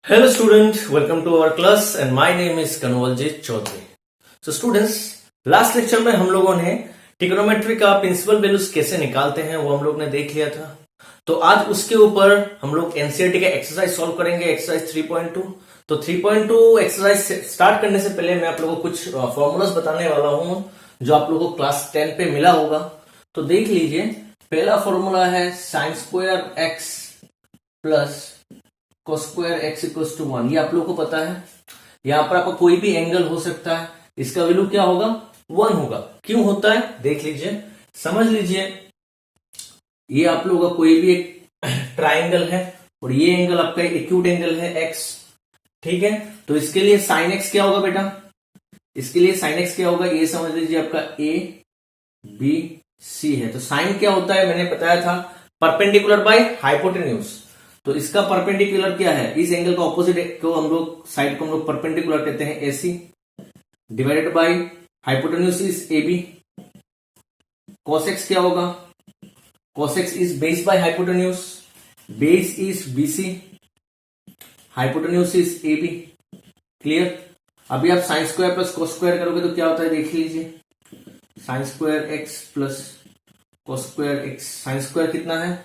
Hello student, welcome to our class and my name is Kanwaljit Chaudhary. So students, last lecture में हम लोगों ने trigonometry का principal values कैसे निकालते हैं वो हम लोग ने देख लिया था। तो आज उसके ऊपर हम लोग एनसीईआरटी का एक्सरसाइज सॉल्व करेंगे, एक्सरसाइज 3.2। तो 3.2 एक्सरसाइज स्टार्ट करने से पहले मैं आप लोगों को कुछ फॉर्मूलाज बताने वाला हूं जो आप लोगों को क्लास 10 पे मिला होगा। तो देख लीजिए, पहला फॉर्मूला है sine square x plus cos square x equals to 1। ये आप लोगों को पता है। यहां पर आपका कोई भी एंगल हो सकता है, इसका वैल्यू क्या होगा, 1 होगा। क्यों होता है देख लीजिए, समझ लीजिए। ये आप लोगों का कोई भी एक ट्राइंगल है और ये एंगल आपका एक्यूट एंगल है एक्स, ठीक है। तो इसके लिए साइन एक्स क्या होगा बेटा, इसके लिए साइन एक्स क्या होगा, ये समझ लीजिए आपका ए बी सी है। तो साइन क्या होता है मैंने बताया था, परपेंडिकुलर बाय हाइपोटेन्यूज। तो इसका परपेंडिकुलर क्या है, इस एंगल का ऑपोजिट को हम लोग साइड को हम लोग परपेंडिकुलर कहते हैं AC, divided by hypotenuse is AB. cos x क्या होगा, cos x is base by hypotenuse, base is BC, hypotenuse is AB. Clear. अभी आप sine square plus cos square करोगे तो क्या होता है देख लीजिए, sine square x plus cos square x. Sine square कितना है,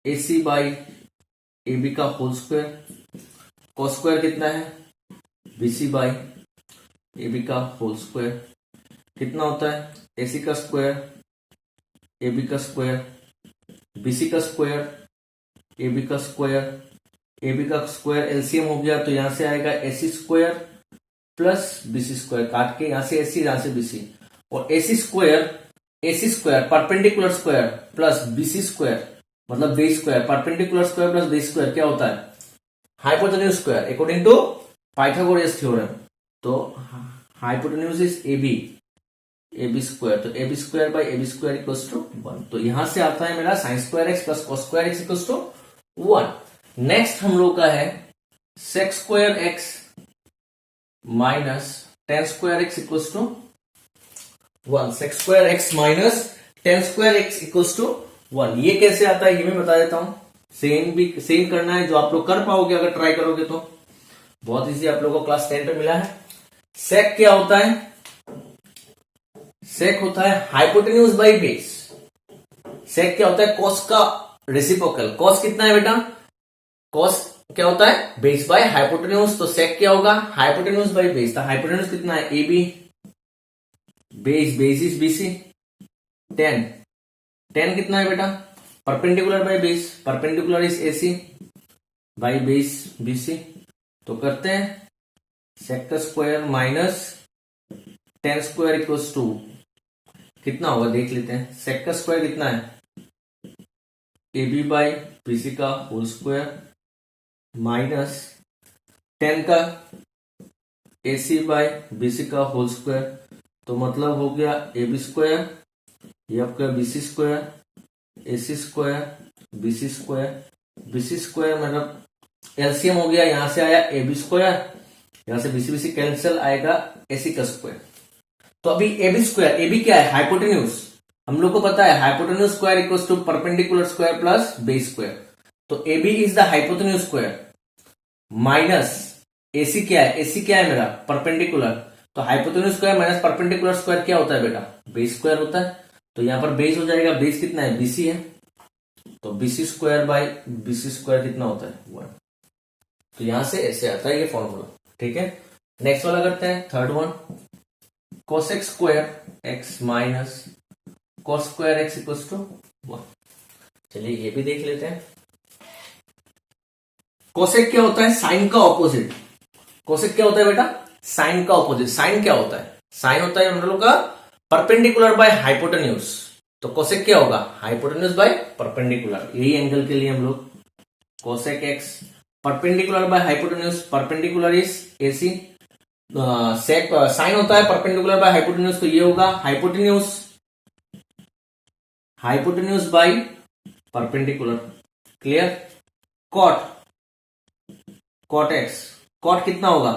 AC बाई AB का होल स्क्वायर। cos स्क्वायर कितना है, BC बाई AB का होल स्क्वायर। कितना होता है, AC का स्क्वायर AB का स्क्वायर, BC का स्क्वायर AB का स्क्वायर। AB का स्क्वायर एलसीएम हो गया तो यहां से आएगा AC square plus BC square, काट के यहां से AC यहां से BC। और AC square perpendicular square plus BC square मतलब base square, perpendicular square plus base square क्या होता है, hypotenuse square according to Pythagoras theorem. तो हाइपोटेन्यूज इज AB स्क्वायर, तो AB square by AB square equals to 1। तो यहां से आता है मेरा sine square x plus cos square x equals to 1। Next हम लोग का है sec square x minus tan square x equals to 1। sec square x minus tan square x equals to 1। ये कैसे आता है ये मैं बता देता हूं। सेम करना है जो आप लोग कर पाओगे अगर ट्राई करोगे तो बहुत इजी, आप लोगों को क्लास 10 पे मिला है। सेक क्या होता है, सेक होता है हाइपोटेन्यूज बाई बेस। सेक क्या होता है, कॉस का रेसिप्रोकल। कॉस कितना है बेटा, कॉस क्या होता है, बेस बाय हाइपोटेन्यूज। तो सेक क्या होगा, हाइपोटेन्यूज बाई बेस। तो हाइपोटेन्यूज कितना है, AB, base is BC, tan कितना है बेटा, perpendicular by base, perpendicular is AC by base BC। तो करते हैं sec का square minus tan square equals to कितना होगा देख लेते हैं। sec का स्क्वायर कितना है, AB बाय BC का होल स्क्वायर माइनस tan का AC बाय BC का होल स्क्वायर। तो मतलब हो गया AB स्क्वायर, ये आपका BC square, AC square, BC square. BC square मतलब एलसीएम हो गया, यहां से आया AB स्क्वायर, यहां से BC कैंसिल आएगा AC का स्क्वायर। तो अभी AB स्क्वायर, AB क्या है, हाइपोटेन्यूज। हम लोग को पता है hypotenuse square equals to perpendicular square plus base square. तो AB is the hypotenuse square minus AC क्या है, AC क्या है मेरा, परपेंडिकुलर। तो hypotenuse square minus perpendicular square क्या होता है बेटा, बेस स्क्वायर होता है। तो यहां पर बेस हो जाएगा, बेस कितना है, BC है। तो BC square by BC square कितना होता है, 1। तो यहां से ऐसे आता है ये फॉर्मूला, ठीक है। नेक्स्ट वाला करते हैं, third one, cos x square x minus cos square x equals to 1। चलिए ये भी देख लेते हैं। cosec क्या होता है, साइन का ऑपोजिट। cosec क्या होता है बेटा, साइन का ऑपोजिट। साइन क्या होता है, साइन होता है हम लोग का परपेंडिकुलर बाय हाइपोटेन्यूज। तो cosec क्या होगा, हाइपोटेन्यूज बाय परपेंडिकुलर। यही एंगल के लिए हम लोग cosec x perpendicular by hypotenuse, perpendicular is AC। Sec sine होता है परपेंडिकुलर बाय हाइपोटेन्यूज, तो ये होगा hypotenuse by perpendicular. Clear. Cot x, cot कितना होगा,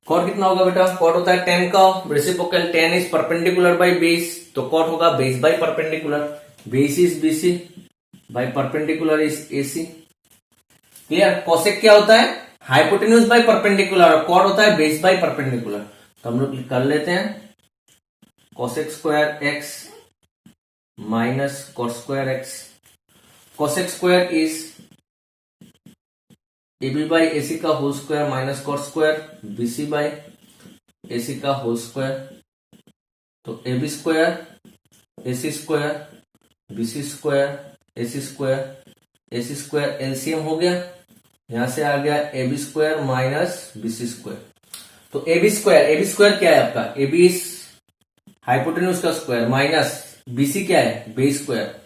कॉट कितना होगा बेटा, कॉट होता है tan का reciprocal, tan is perpendicular by base. तो कॉट होगा base by perpendicular, base is BC by perpendicular is AC। Clear. Cosec क्या होता है, हाइपोटेन्यूज बाय परपेंडिकुलर, और कॉट होता है बेस बाय परपेंडिकुलर। तो हम लोग कर लेते हैं cosec square x minus cot square x. Cosec square is AB by AC का whole square minus cot square BC by AC का होल स्क्वायर। तो AB square AC square BC square AC square AC square LCM हो गया, यहां से आ गया AB square minus BC square. तो AB स्क्वायर क्या है आपका, AB इज हाइपोटेन्यूज का स्क्वायर माइनस BC क्या है, बेस स्क्वायर।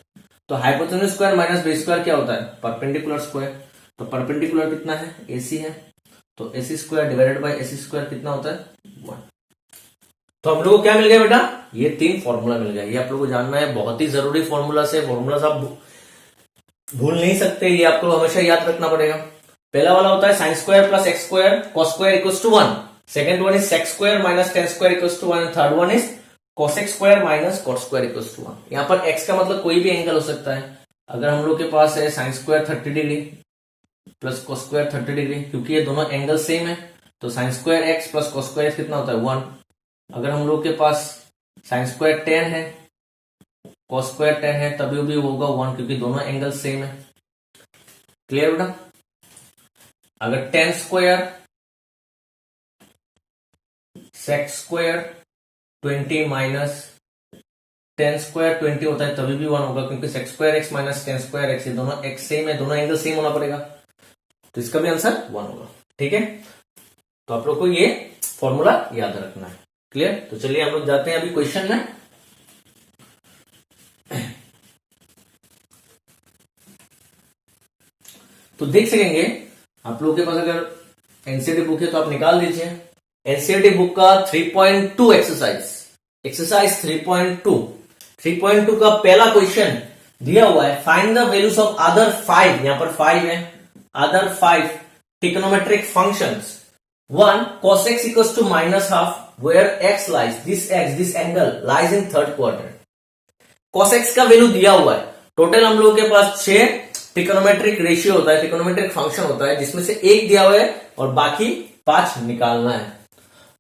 तो hypotenuse square minus base square क्या होता है, परपेंडिकुलर स्क्वायर। तो परपेंडिकुलर कितना है, AC है, तो AC square divided by AC square कितना होता है 1। तो हम लोग को क्या मिल गया बेटा, ये 3 फॉर्मूला मिल गया। ये आप लोग को जानना है, बहुत ही जरूरी फॉर्मूला से, फॉर्मूला आप भूल नहीं सकते, ये आपको हमेशा याद रखना पड़ेगा। पहला वाला होता है sine square plus x square cos square equals to 1। Second one is sec square minus tan square equals to 1। Third one is cosec square minus cot square equals to 1। यहाँ पर एक्स का मतलब कोई भी एंगल हो सकता है। अगर हम लोग के पास है sine square 30 degree plus cos square 30 degree, क्योंकि ये दोनों एंगल सेम है, तो sine square x plus cos square x कितना होता है 1। अगर हम लोग के पास साइन स्क्वायर 10 है कॉस स्क्वायर 10 है, तभी भी होगा 1, क्योंकि दोनों एंगल सेम है। क्लियर बेटा। अगर 10 square sec square 20 minus 10 square 20 होता है, तभी भी 1 होगा, क्योंकि sec square x minus 10 square x, ये दोनों एक्स सेम है, दोनों एंगल सेम होना पड़ेगा, तो इसका भी आंसर 1 होगा। ठीक है, तो आप लोग को ये फॉर्मूला याद रखना है। क्लियर। तो चलिए हम लोग जाते हैं अभी क्वेश्चन में। तो देख सकेंगे आप लोगों के पास अगर एनसीईआरटी बुक है तो आप निकाल दीजिए। एनसीईआरटी बुक का 3.2 एक्सरसाइज 3.2 का पहला क्वेश्चन दिया हुआ है, find the values of other 5, यहां पर 5 है, other 5 trigonometric functions. 1 cos x equals to minus half where x lies, this angle lies in third quadrant। cos x का वैल्यू दिया हुआ है। टोटल हम लोगों के पास 6 ट्रिग्नोमेट्रिक रेशियो होता है, ट्रिग्नोमेट्रिक फंक्शन होता है, जिसमें से एक दिया हुआ है और बाकी 5 निकालना है।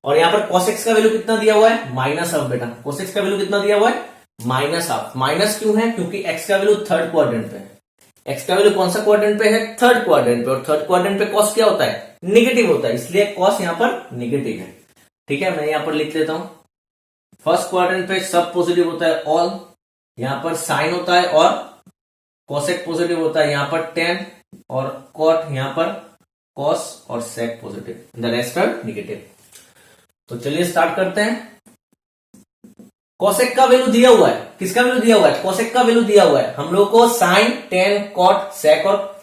और यहां पर cos x का वैल्यू कितना दिया हुआ है, माइनस हाफ। बेटा cos x का वैल्यू कितना दिया हुआ है, माइनस हाफ। माइनस क्यों है, क्योंकि x का वैल्यू थर्ड क्वाड्रेंट पे है। x का वैल्यू कौन सा क्वाड्रेंट पे है, थर्ड क्वाड्रेंट पे, और थर्ड क्वाड्रेंट पे cos क्या होता है, नेगेटिव होता है, इसलिए cos यहां पर नेगेटिव है। ठीक है, मैं यहां पर लिख लेता हूं, फर्स्ट क्वाड्रेंट पे सब पॉजिटिव होता है ऑल, यहां पर साइन होता है, और कोसेक पॉजिटिव होता है, यहां पर टेन, और कॉट यहां पर कॉस और sec positive, the rest are negative. तो चलिए स्टार्ट करते हैं। कोसेक का वैल्यू दिया हुआ है, किसका वैल्यू दिया हुआ है, कोसेक का वैल्यू दिया हुआ है हम लोग को, साइन टेन कॉट सेक, और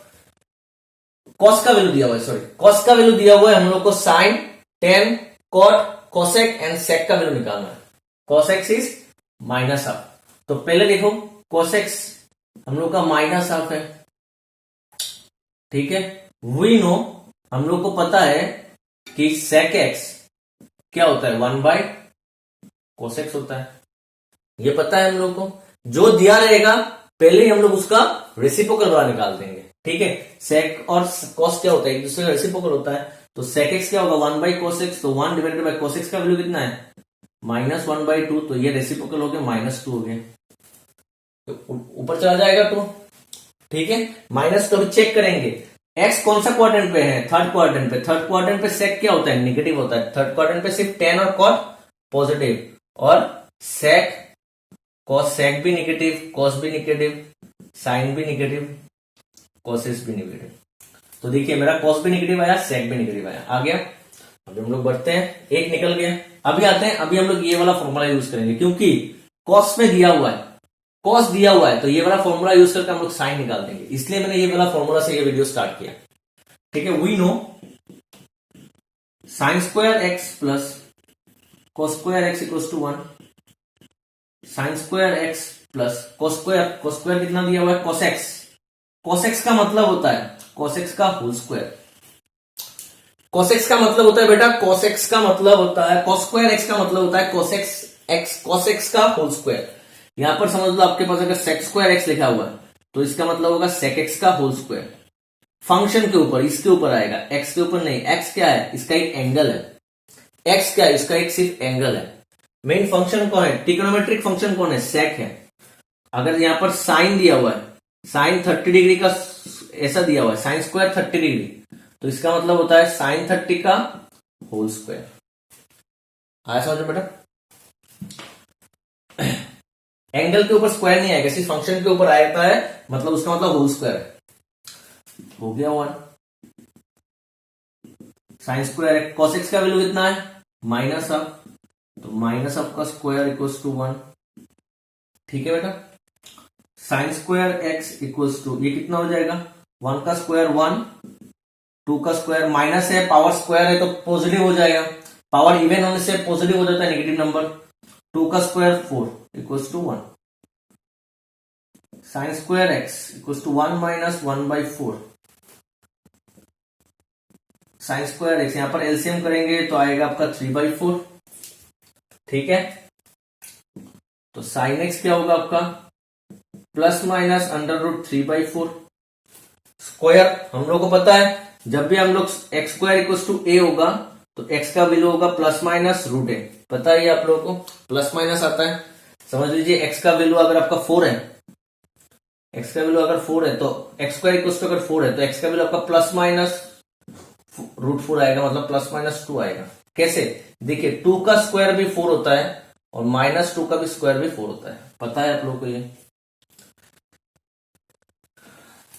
कॉस का वैल्यू दिया हुआ है, सॉरी कॉस का वैल्यू दिया हुआ है हम लोग को, sine tan cot cosec and sec का वैल्यू निकालना है। Cosec x is minus half. तो पहले देखो कोसेक्स हम लोग का माइनस हाफ है। ठीक है, वी नो हम लोग को पता है कि सेक एक्स क्या होता है, 1 बाय कोसेक्स होता है, ये पता है हम लोग को। जो दिया रहेगा पहले ही हम लोग उसका रेसिप्रोकल वाला निकाल देंगे। ठीक है, सेक और कॉस क्या होता है, एक दूसरे का रेसिप्रोकल होता है, तो सेक एक्स क्या होगा 1 बाई कोसेक्स, तो 1 डिवाइडेड बाई कोसेक्स का वैल्यू कितना है, माइनस 1/2, तो ये रेसिप्रोकल हो गया, -2 हो गया, तो ऊपर चला जाएगा 2। ठीक है, माइनस तो अभी चेक करेंगे, एक्स कौन सा क्वाड्रेंट पे है, थर्ड क्वाड्रेंट पे। थर्ड क्वाड्रेंट पे सेक क्या होता है, नेगेटिव होता है। थर्ड क्वाड्रेंट पे सिर्फ टेन और कॉट पॉजिटिव, और सेक कॉस सेक भी नेगेटिव, कॉस भी नेगेटिव, साइन भी नेगेटिव, कॉसेस भी नेगेटिव। तो देखिए मेरा कॉस भी नेगेटिव आया, सेक भी नेगेटिव आया, आ गया। अभी हम लोग बढ़ते हैं, एक निकल गया। अभी आते हैं, अभी हम लोग ये वाला फॉर्मूला यूज करेंगे, क्योंकि कॉस में दिया हुआ है, कॉस दिया हुआ है, तो ये वाला फॉर्मूला यूज करके हम लोग साइन निकाल देंगे, इसलिए मैंने ये वाला फॉर्मूला से ये वीडियो स्टार्ट किया। ठीक है, we know sine square x plus cos square x equals to 1, sine square x plus cos square कितना दिया हुआ है, कोसेक्स। कोसेक्स का मतलब होता है कोसेक्स का होल स्क्वायर। कोसेक्स का मतलब होता है बेटा, कोसेक्स का मतलब होता है, कॉस स्क्वायर एक्स का मतलब होता है कोसेक्स एक्स, कोसेक्स का होल स्क्वायर। यहां पर समझ लो आपके पास अगर सेक स्क्वायर एक्स लिखा हुआ है तो इसका मतलब होगा सेक एक्स का होल स्क्वायर। फंक्शन के ऊपर, इसके ऊपर आएगा, एक्स के ऊपर नहीं। एक्स क्या है, इसका एक एंगल है। एक्स क्या है, इसका एक सिर्फ एंगल है। मेन फंक्शन कौन है, ट्रिग्नोमेट्रिक फंक्शन कौन है, सेक है। अगर यहां पर साइन दिया हुआ है, साइन 30 डिग्री का ऐसा दिया हुआ है, साइन स्क्वायर 30 डिग्री, तो इसका मतलब होता है साइन 30 का होल स्क्वायर। आया समझ में बेटा? एंगल के ऊपर स्क्वायर नहीं आएगा, सिर्फ फंक्शन के ऊपर आता है, मतलब उसका मतलब होल स्क्वायर है। हो गया 1। साइन स्क्वायर कॉस एक्स का वैल्यू कितना है, माइनस हाफ, तो माइनस हाफ का स्क्वायर इक्वल्स टू 1। ठीक है बेटा? Sine square x equals to, ये कितना हो जाएगा, 1 का स्क्वायर 1, 2 का स्क्वायर माइनस है, पावर स्क्वायर है तो पॉजिटिव हो जाएगा, पावर इवन होने से पॉजिटिव हो जाता है नेगेटिव नंबर। 2 का square 4 equals to 1। Sine square x equals to 1 minus 1/4। Sine square x, यहां पर एलसीएम करेंगे तो आएगा आपका 3/4। ठीक है? तो साइन एक्स क्या होगा आपका, प्लस माइनस √3/4। स्क्वायर हम लोग को पता है, जब भी हम लोग एक्स स्क्वायर इक्वल्स टू ए होगा तो एक्स का वैल्यू होगा प्लस माइनस √a। पता है आप लोगों को, प्लस माइनस आता है। समझ लीजिए एक्स का वैल्यू अगर आपका 4 है, एक्स का वैल्यू अगर 4 है तो एक्स स्क्वायर इक्वल्स टू अगर 4 है तो एक्स का वैल्यू आपका प्लस माइनस √4 आएगा, मतलब प्लस माइनस 2 आएगा। कैसे, देखिए 2 का स्क्वायर भी 4 होता है और माइनस 2 का भी स्क्वायर भी 4 होता है। पता है आप लोगों को ये?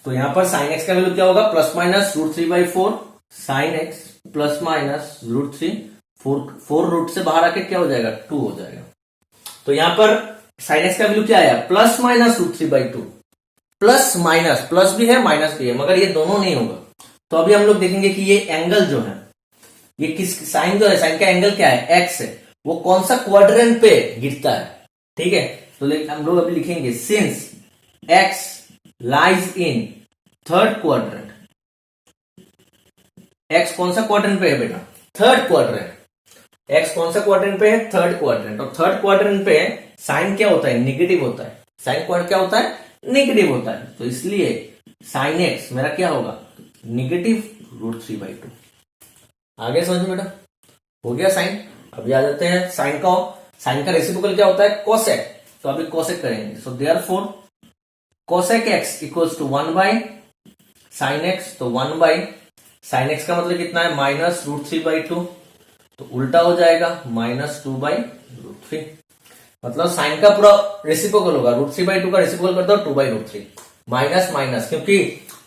तो यहां पर साइन एक्स का वैल्यू क्या होगा, plus minus √3/4। Sine x plus minus √3, 4 root से बाहर आके क्या हो जाएगा, 2 हो जाएगा। तो यहां पर साइन एक्स का वैल्यू क्या आया, plus minus √3/2। Plus minus, plus भी है माइनस भी है, मगर ये दोनों नहीं होगा। तो अभी हम लोग देखेंगे कि ये एंगल जो है, ये किस, साइन जो है, साइन का एंगल क्या है, एक्स है, वो कौन सा क्वाड्रेंट पे गिरता है। ठीक है? तो हम लोग अभी लिखेंगे, since x lies in third quadrant. X कौन सा क्वाड्रेंट पे है बेटा, थर्ड क्वाड्रेंट। एक्स कौन सा क्वाड्रेंट पे है, थर्ड क्वाड्रेंट। और थर्ड क्वाड्रेंट पे साइन क्या होता है, नेगेटिव होता है। साइन क्वाड्रेंट क्या होता है, नेगेटिव होता है। तो इसलिए साइन एक्स मेरा क्या होगा, नेगेटिव √3/2। आगे समझ में बेटा? हो गया साइन। अभी आ जाते हैं साइन का। साइन का रेसिप्रोकल क्या होता है, कोसेक। तो अभी कोसेक करेंगे। So therefore cosec x equals to 1/sin x. तो 1/sin एक्स का मतलब कितना है, माइनस √3/2। तो उल्टा हो जाएगा, -2/√3। मतलब साइन का पूरा रेसिप्रोकल होगा, √3/2 का रेसिप्रोकल कर दो 2/√3। माइनस माइनस, क्योंकि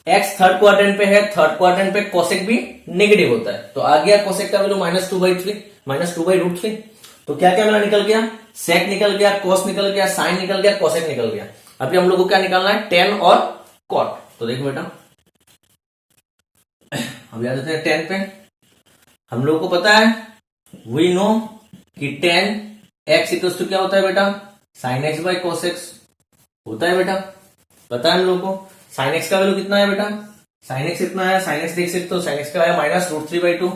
एक्स थर्ड क्वाड्रेंट पे है, थर्ड क्वाड्रेंट पे कोसेक भी नेगेटिव होता है। तो आ गया कोसेक का वैल्यू -2/3। तो क्या क्या मेरा निकल गया, सेक निकल गया, कोस निकल गया, साइन निकल गया, कोसेक निकल गया। अभी हम लोग को क्या निकालना है, टेन और कॉट। तो देखो बेटा, अभी आ जाते हैं टेन पे। हम लोग को पता है, वी नो कि टेन एक्स इक्वल्स टू क्या होता है बेटा, sine x by cos x होता है बेटा। पता है हम लोग को साइन एक्स का वैल्यू कितना है बेटा, साइन एक्स कितना है, साइन एक्स देख सकते हो, साइन एक्स का आया -√3/2,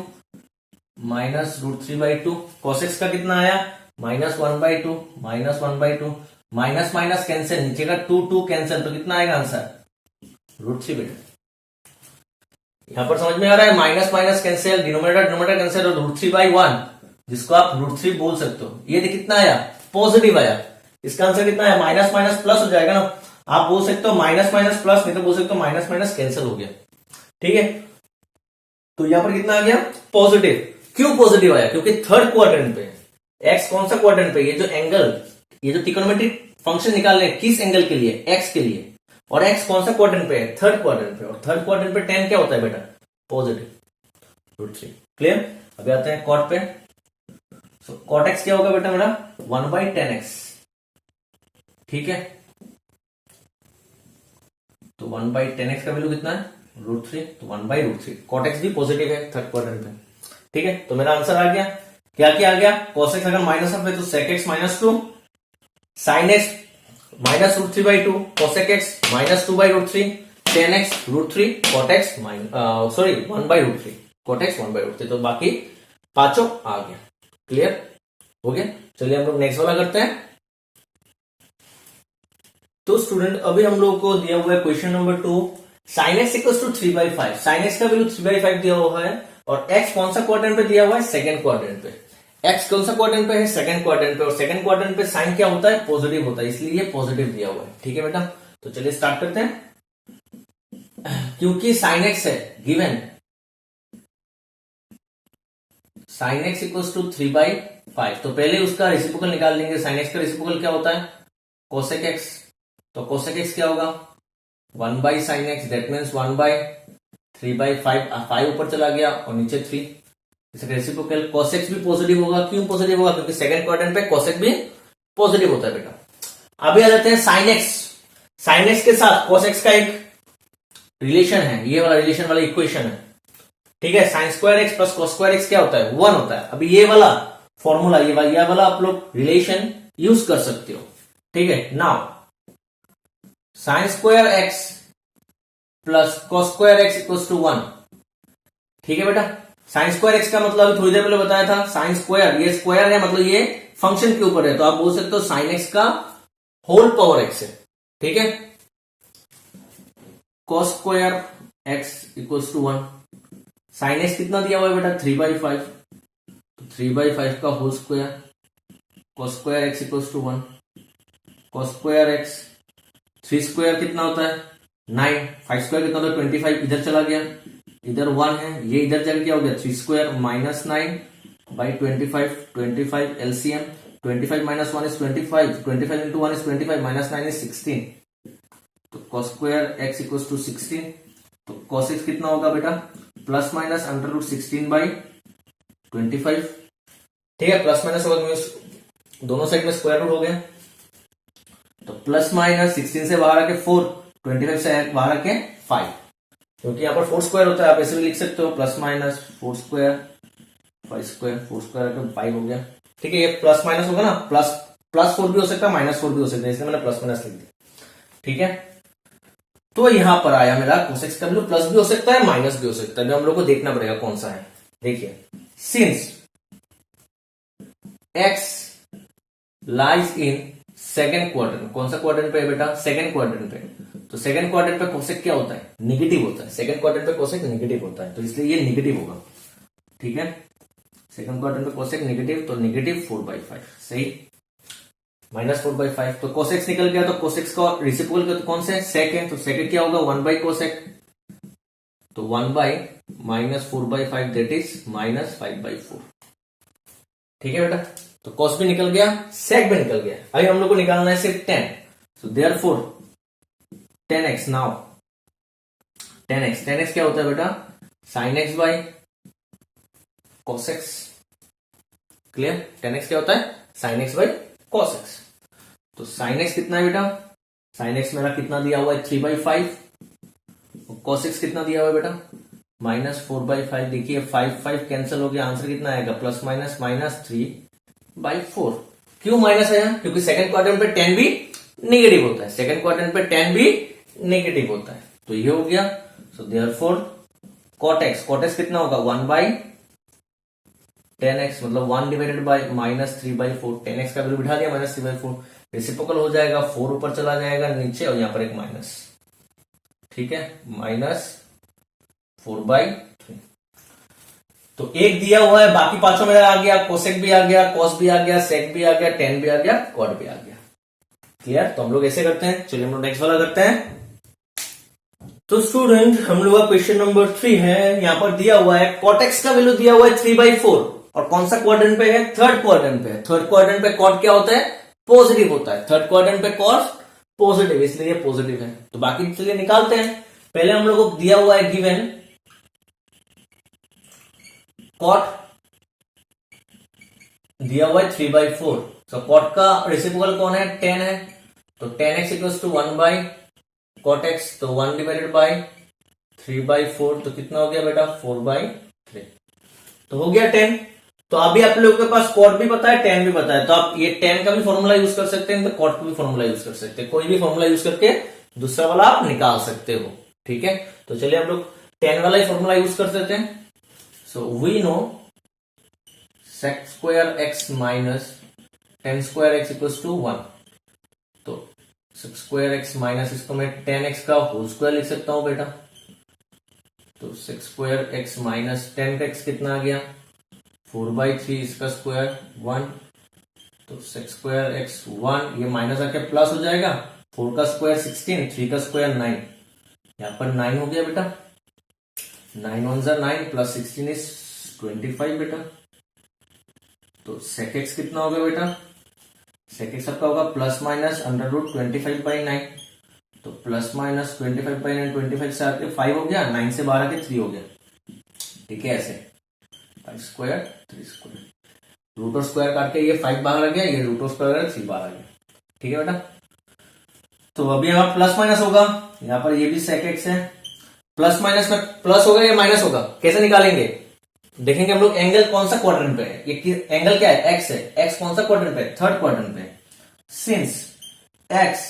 -√3/2। कोस एक्स का कितना आया, -1/2, -1/2। माइनस माइनस कैंसिल, नीचे का 2 कैंसिल, तो कितना आएगा आंसर, √3 बेटा। यहां पर समझ में आ रहा है, minus minus cancel, denominator cancel, और √3/1 जिसको आप √3 बोल सकते हो। ये कितना आया, पॉजिटिव आया। इसका आंसर कितना है, माइनस माइनस प्लस हो जाएगा ना। आप बोल सकते हो माइनस माइनस प्लस, नहीं तो बोल सकते हो माइनस माइनस कैंसिल हो गया। ठीक है? तो यहां पर कितना आ गया, पॉजिटिव। क्यों पॉजिटिव आया, क्योंकि थर्ड क्वाड्रेंट पे एक्स कौन सा क्वाड्रेंट पे, ये जो एंगल, ये जो ट्रिग्नोमेट्रिक फंक्शन निकाल रहे हैं किस एंगल के लिए, एक्स के लिए। और एक्स कौन सा क्वाड्रेंट पे है, थर्ड क्वाड्रेंट पे। और थर्ड क्वाड्रेंट पे टेन क्या होता है बेटा, पॉजिटिव, √3। क्लियर? अभी आते हैं कॉट पे। सो कॉट एक्स क्या होगा बेटा मेरा, 1/10x। ठीक है? तो 1/10x का वैल्यू कितना है, √3। तो 1/√3। कॉट एक्स भी पॉजिटिव है थर्ड क्वाड्रेंट पे। ठीक है? तो मेरा आंसर आ गया, क्या क्या आ गया, cos x अगर माइनस है तो sec x -2, sin x -√3/2, cosec x -2/√3, tan x √3, cot x 1/√3, cot x 1/√3। तो बाकी पांचों आ गया। क्लियर हो गया? चलिए हम लोग नेक्स्ट वाला करते हैं। तो स्टूडेंट अभी हम लोग को दिया हुआ है question number 2, sine x equal to 3/5, sine x का वैल्यू 3/5 दिया हुआ है और एक्स कौन सा क्वाड्रेंट पे दिया हुआ है, सेकंड क्वाड्रेंट पे। एक्स कौन सा क्वाड्रेंट पे है, सेकंड क्वाड्रेंट पे, और सेकंड क्वाड्रेंट पे साइन क्या होता है, पॉजिटिव होता है, इसलिए ये पॉजिटिव दिया हुआ है। ठीक है बेटा, तो चलिए स्टार्ट करते हैं। क्योंकि साइन एक्स है given, sine x equal to 3/5, तो पहले उसका रेसिप्रोकल निकाल लेंगे। साइन एक्स का रेसिप्रोकल क्या होता है, कोसेक एक्स, तो कोसेक एक्स क्या होगा, 1/sin x, दैट मीन्स 1/3/5, 5 ऊपर चला गया और नीचे 3। इसका रेसिप्रोकल कोसेक्स भी पॉजिटिव होगा। क्यों पॉजिटिव होगा, क्योंकि सेकंड क्वाड्रेंट पे कोसेक भी पॉजिटिव होता है बेटा। अभी आ जाते हैं साइन एक्स, साइन एक्स के साथ कोसेक्स का एक रिलेशन है, ये वाला रिलेशन वाला इक्वेशन है। ठीक है, sine square x plus cos square x क्या होता है, 1 होता है। अभी ये वाला फॉर्मूला, ये वाला आप लोग रिलेशन यूज कर सकते हो। ठीक है, now sine square x plus cos square x equal to 1। ठीक है बेटा, साइन स्क्वायर एक्स का मतलब थोड़ी देर पहले बताया था, साइन स्क्वायर, ये स्क्वायर है मतलब ये फंक्शन के ऊपर है, तो आप बोल सकते हो साइन एक्स का होल पावर एक्स है। ठीक है, cos square x equal to 1, sine x कितना दिया हुआ है बेटा, 3/5, 3/5 का whole square, cos square x equal to 1, cos square x, 3 square कितना होता है 9, 5 स्क्वायर कितना होता है 25, इधर चला गया, इधर 1 है, ये इधर जाकर क्या हो गया 3 square minus 9/25, 25 LCM, 25 minus 1 is 25, 25 into 1 is 25, minus 9 is 16, तो cos square x equal to 16, तो कॉस एक्स कितना होगा बेटा, प्लस माइनस √16/25। ठीक है, प्लस माइनस होगा, दोनों साइड में स्क्वायर रूट हो गया, तो प्लस माइनस 16 से बाहर आके 4, 25 से बाहर आके 5, क्योंकि यहाँ पर 4 स्क्वायर होता है, आप ऐसे भी लिख सकते हो, plus minus 4 square 5 square, 4 square आके 5 हो गया। ठीक है, ये प्लस माइनस होगा ना, प्लस 4 भी हो सकता है, माइनस 4 भी हो सकता है, इसलिए मैंने प्लस माइनस लिख दिया। ठीक है, तो यहां पर आया मेरा कोसेक्स का वैल्यू, प्लस भी हो सकता है माइनस भी हो सकता है, हम लोग को देखना पड़ेगा कौन सा है। देखिए, since x lies in second quadrant, कौन सा क्वाड्रेंट पे है बेटा, सेकेंड क्वाड्रेंट पे, तो सेकेंड क्वाड्रेंट पे कोसेक क्या होता है, निगेटिव होता है, सेकेंड क्वाड्रेंट पे कोसेक निगेटिव होता है, तो इसलिए ये निगेटिव होगा। ठीक है, सेकेंड क्वाड्रेंट पे कोसेक निगेटिव, तो निगेटिव 4/5, सही, माइनस 4/5, तो कोसेक्स निकल गया, तो कोसेक्स का रेसिप्रोकल तो कौन से, सेक है, तो सेक क्या होगा 1/कोसेक, तो 1/-4/5 दैट इज -5/4। ठीक है बेटा, तो कॉस भी निकल गया, सेक भी निकल गया। अभी हम लोग को निकालना है सिर्फ 10, so therefore 10x, now 10x क्या होता है बेटा, sine x by cos x, clear, 10x क्या होता है, sine x by cos x, तो साइन एक्स कितना है बेटा, साइन एक्स मेरा कितना दिया हुआ है 3/5, कॉस एक्स कितना दिया हुआ है बेटा -4/5। देखिए 5 कैंसिल हो गया, आंसर कितना आएगा, प्लस माइनस -3/4। क्यों माइनस आया, क्योंकि सेकंड क्वाड्रेंट पे 10 भी नेगेटिव होता है, सेकंड क्वाड्रेंट पे 10 भी नेगेटिव होता है, तो ये हो गया। सो देयरफॉर कॉट एक्स कितना होगा 1/10x, मतलब 1/-3/4, 10x का वैल्यू बिठा दिया, -3/4, रेसिप्रोकल हो जाएगा, 4 ऊपर चला जाएगा नीचे, और यहां पर एक माइनस। ठीक है, -4/3, तो एक दिया हुआ है, बाकी पांचों मेरा आ गया, कोसेक भी आ गया, कॉस भी आ गया, सेक भी आ गया, टेन भी आ गया, कॉट भी आ गया। क्लियर, तो हम लोग ऐसे करते हैं। चलिए हम लोग नेक्स्ट वाला करते हैं। तो स्टूडेंट हम लोग का क्वेश्चन नंबर 3 है, यहां पर दिया हुआ है कॉटेक्स का वैल्यू दिया हुआ है 3/4, और कौन सा क्वाड्रेंट पे है, थर्ड क्वाड्रेंट पे है। थर्ड क्वाड्रेंट पे कॉट क्या होता है, पॉजिटिव होता है, थर्ड क्वाड्रेंट पे कॉस पॉजिटिव, इसलिए ये पॉजिटिव है। तो बाकी चलिए निकालते हैं। पहले हम लोग को दिया हुआ है गिवन कॉट दिया हुआ है 3/4, तो कॉट का रेसिप्रोकल कौन है, 10 है, तो 10x equals to 1/cot x, तो 1/3/4, तो कितना हो गया बेटा 4/3, तो हो गया 10। तो अभी आप लोगों के पास कॉट भी पता है, 10 भी पता है, तो आप ये 10 का भी फॉर्मूला यूज कर सकते हैं, तो कॉट का भी फॉर्मूला यूज कर सकते हैं, कोई भी फॉर्मूला यूज करके दूसरा वाला आप निकाल सकते हो। ठीक है, तो चलिए हम लोग 10 वाला ही फॉर्मूला यूज कर सकते हैं। So we know sec square x minus 10 square x equals to 1, तो sec square x माइनस इसको मैं 10x का होल स्क्वायर लिख सकता हूं बेटा, तो सेक स्क्वायर एक्स माइनस 10x कितना आ गया 4/3 इसका स्क्वायर 1, तो सेक स्क्वायर एक्स 1 ये माइनस आके प्लस हो जाएगा 4 का स्क्वायर 16 3 का स्क्वायर 9 यहाँ पर 9 हो गया बेटा 9 1 जा 9 प्लस 16 इज 25 बेटा। तो सेक एक्स कितना हो गया बेटा सेक एक्स आपका होगा प्लस माइनस अंडर रूट 25/9 तो प्लस माइनस 25/9 25 से आके 5 हो गया 9 से 12 के 3 हो गया ठीक है ऐसे 5 स्क्वायर 3 स्क्वायर रूट और स्क्वायर काट के ये 5 बाहर आ गया ये रूट और स्क्वायर 3 बाहर आ गया ठीक है बेटा। तो अभी यहाँ प्लस माइनस होगा यहाँ पर ये भी सेक एक्स है प्लस माइनस में प्लस होगा या माइनस होगा कैसे निकालेंगे देखेंगे हम लोग एंगल कौन सा क्वाड्रेंट पे है ये एंगल क्या है एक्स है एक्स कौन सा क्वाड्रेंट पे है थर्ड क्वाड्रेंट पे since x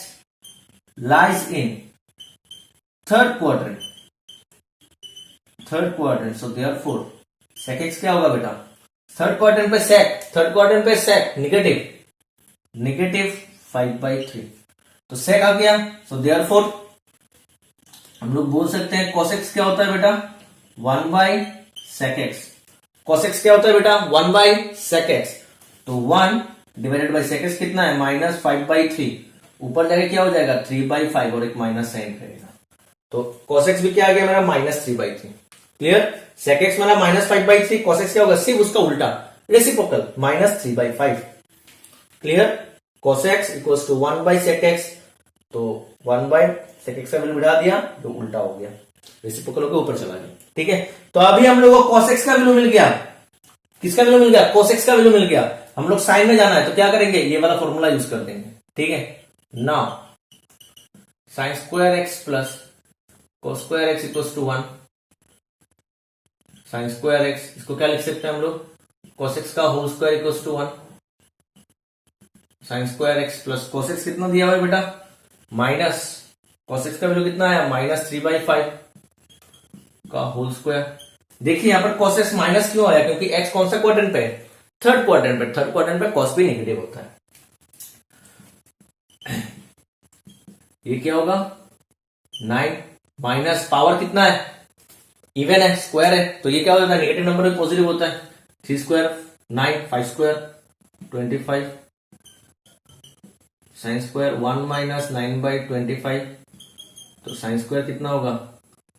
lies in third quadrant so therefore sec x क्या होगा बेटा थर्ड क्वाड्रेंट पे सेक नेगेटिव 5/3 तो सेक आ गया सो देयरफॉर हम लोग बोल सकते हैं कोसेक्स क्या होता है बेटा 1/sec x कोसेक्स क्या होता है बेटा 1/sec x तो 1 डिवाइडेड बाई sec x कितना है माइनस 5/3 ऊपर जाके क्या हो जाएगा 3/5 और एक माइनस साइन रहेगा तो कोसेक्स भी क्या आ गया मेरा माइनस 3/3 क्लियर sec x मेरा माइनस 5/3 कोसेक्स क्या होगा सिर्फ उसका उल्टा reciprocal minus 3/5 clear cosec x equals to 1/sec x तो 1/sec x का वैल्यू बढ़ा दिया जो उल्टा हो गया रेसिप्रोकल होकर ऊपर चला गया ठीक है। तो अभी हम लोगों को cos x का वैल्यू मिल गया किसका वैल्यू मिल गया cos x का वैल्यू मिल गया हम लोग साइन में जाना है तो क्या करेंगे ये वाला फॉर्मूला यूज कर देंगे ठीक है। Now sine square x plus cos square x equals to 1 sine square x इसको क्या लिख सकते हैं हम लोग cos x का whole square equals to 1 sine square x plus cos x कितना दिया हुआ है बेटा माइनस cos x का वैल्यू कितना है माइनस 3/5 का होल स्क्वायर देखिए यहाँ पर cos x माइनस क्यों आया क्योंकि x कौन सा क्वाड्रेंट पे है थर्ड क्वाड्रेंट पे cos भी नेगेटिव होता है ये क्या होगा 9 माइनस पावर कितना है इवन है स्क्वायर है तो ये क्या होता है नेगेटिव नंबर में पॉजिटिव होता है 3 square 9 5 square 25 sine square 1 minus 9/25 तो साइन स्क्वायर कितना होगा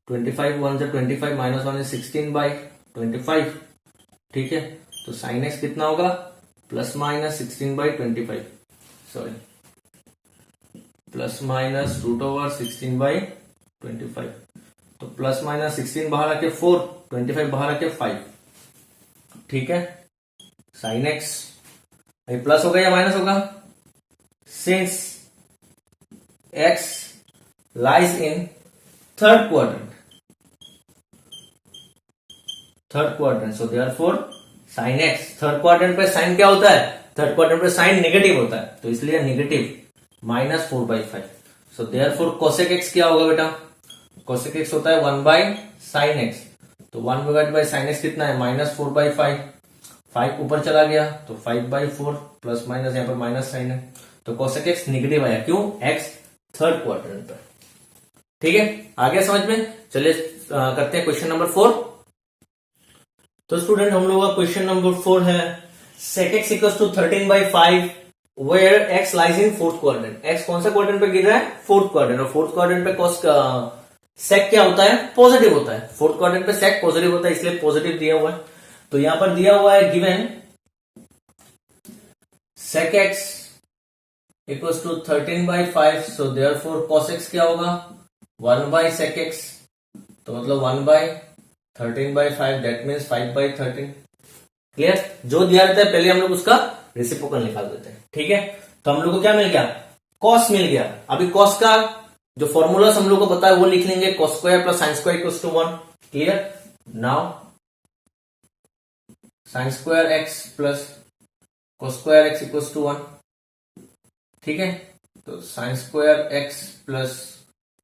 25 1 से 25 माइनस 1 is 16/25 ठीक है। तो साइन एक्स कितना होगा plus minus 16/25 sorry plus minus root over 16/25 तो प्लस माइनस 16 बाहर आके 4 25 बाहर आके 5 ठीक है। साइन एक्स प्लस होगा या माइनस होगा since x lies in third quadrant so therefore sine x third quadrant पे साइन क्या होता है थर्ड क्वाड्रेंट पे साइन नेगेटिव होता है तो इसलिए नेगेटिव माइनस 4/5 सो देयरफॉर कोसेक एक्स क्या होगा बेटा कोसेक एक्स होता है 1/sin x तो 1/sin x कितना है माइनस 4/5 5 ऊपर चला गया तो 5/4 प्लस माइनस यहाँ पर माइनस साइन है तो कोसेक एक्स नेगेटिव आया क्यों एक्स थर्ड क्वाड्रेंट पर ठीक है। आगे समझ में चलिए करते हैं क्वेश्चन नंबर 4। तो स्टूडेंट हम लोग का क्वेश्चन नंबर 4 है sec x equals to 13/5 where x lies in fourth quadrant x कौन सा क्वाड्रेंट पे गिर रहा है फोर्थ क्वाड्रेंट और फोर्थ क्वाड्रेंट पे cos sec क्या होता है पॉजिटिव होता है फोर्थ क्वाड्रेंट पे sec पॉजिटिव होता है इसलिए पॉजिटिव दिया हुआ है। तो यहां पर दिया हुआ है given sec x equals to 13/5 so therefore cos x क्या होगा 1/sec x तो मतलब 1/13/5 दैट मीन्स 5/13 क्लियर। जो दिया रहता है पहले हम लोग उसका रेसिप्रोकल निकाल देते हैं ठीक है। तो हम लोग को क्या मिल गया cos मिल गया। अभी cos का जो फॉर्मूला हम लोग को पता है वो लिख लेंगे cos square plus sine square equals to 1 clear. Now sine square x plus cos square x equals to 1 ठीक है। तो साइन स्क्वायर एक्स प्लस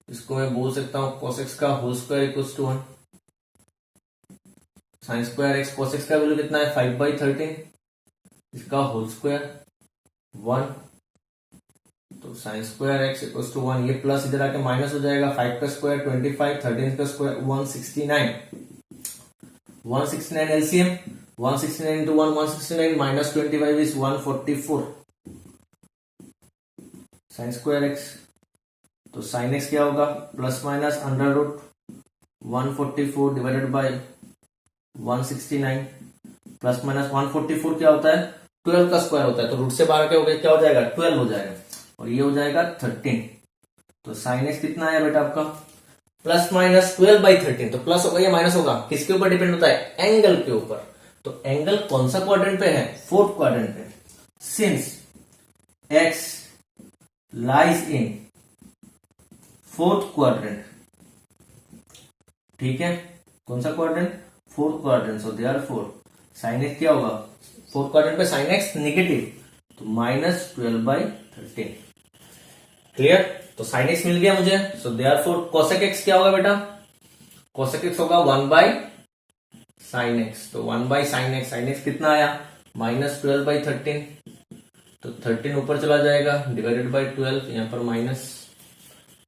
इसको मैं बोल सकता हूं cos x का whole square equals to 1 sine square x cos x का वैल्यू कितना है 5/13 इसका होल स्क्वायर 1 तो तो sine square x equal to 1, ये प्लस इधर आके माइनस हो जाएगा, 5 का स्क्वायर 25, 13 का square 169, 169 LCM, 169 into 1 169 minus 25 is 144 sine square x. तो साइन एक्स क्या होगा, plus minus under root 144 divided by 169, plus minus 144 क्या होता है, 12 का स्क्वायर होता है, तो रूट से बाहर क्या हो जाएगा, 12 हो जाएगा, और ये हो जाएगा 13। तो साइन एक्स कितना है बेटा आपका, प्लस माइनस 12/13, तो प्लस होगा या माइनस होगा, किसके ऊपर डिपेंड होता है, एंगल के ऊपर। तो एंगल कौन सा क्वाड्रेंट पे है, फोर्थ क्वाड्रेंट पे। Since x lies in fourth quadrant, ठीक है, कौन सा quadrant, fourth quadrant, so therefore sign x क्या होगा, फोर्थ क्वाड्रेंट पे साइन एक्स नेगेटिव, तो -12/13। क्लियर, तो साइन एक्स मिल गया मुझे, सो देयरफॉर कोसेक एक्स क्या होगा बेटा, कोसेक एक्स होगा 1/sin एक्स, तो 1/sin एक्स, साइन एक्स कितना आया, -12/13, तो 13 ऊपर चला जाएगा डिवाइडेड बाय 12, यहां पर माइनस,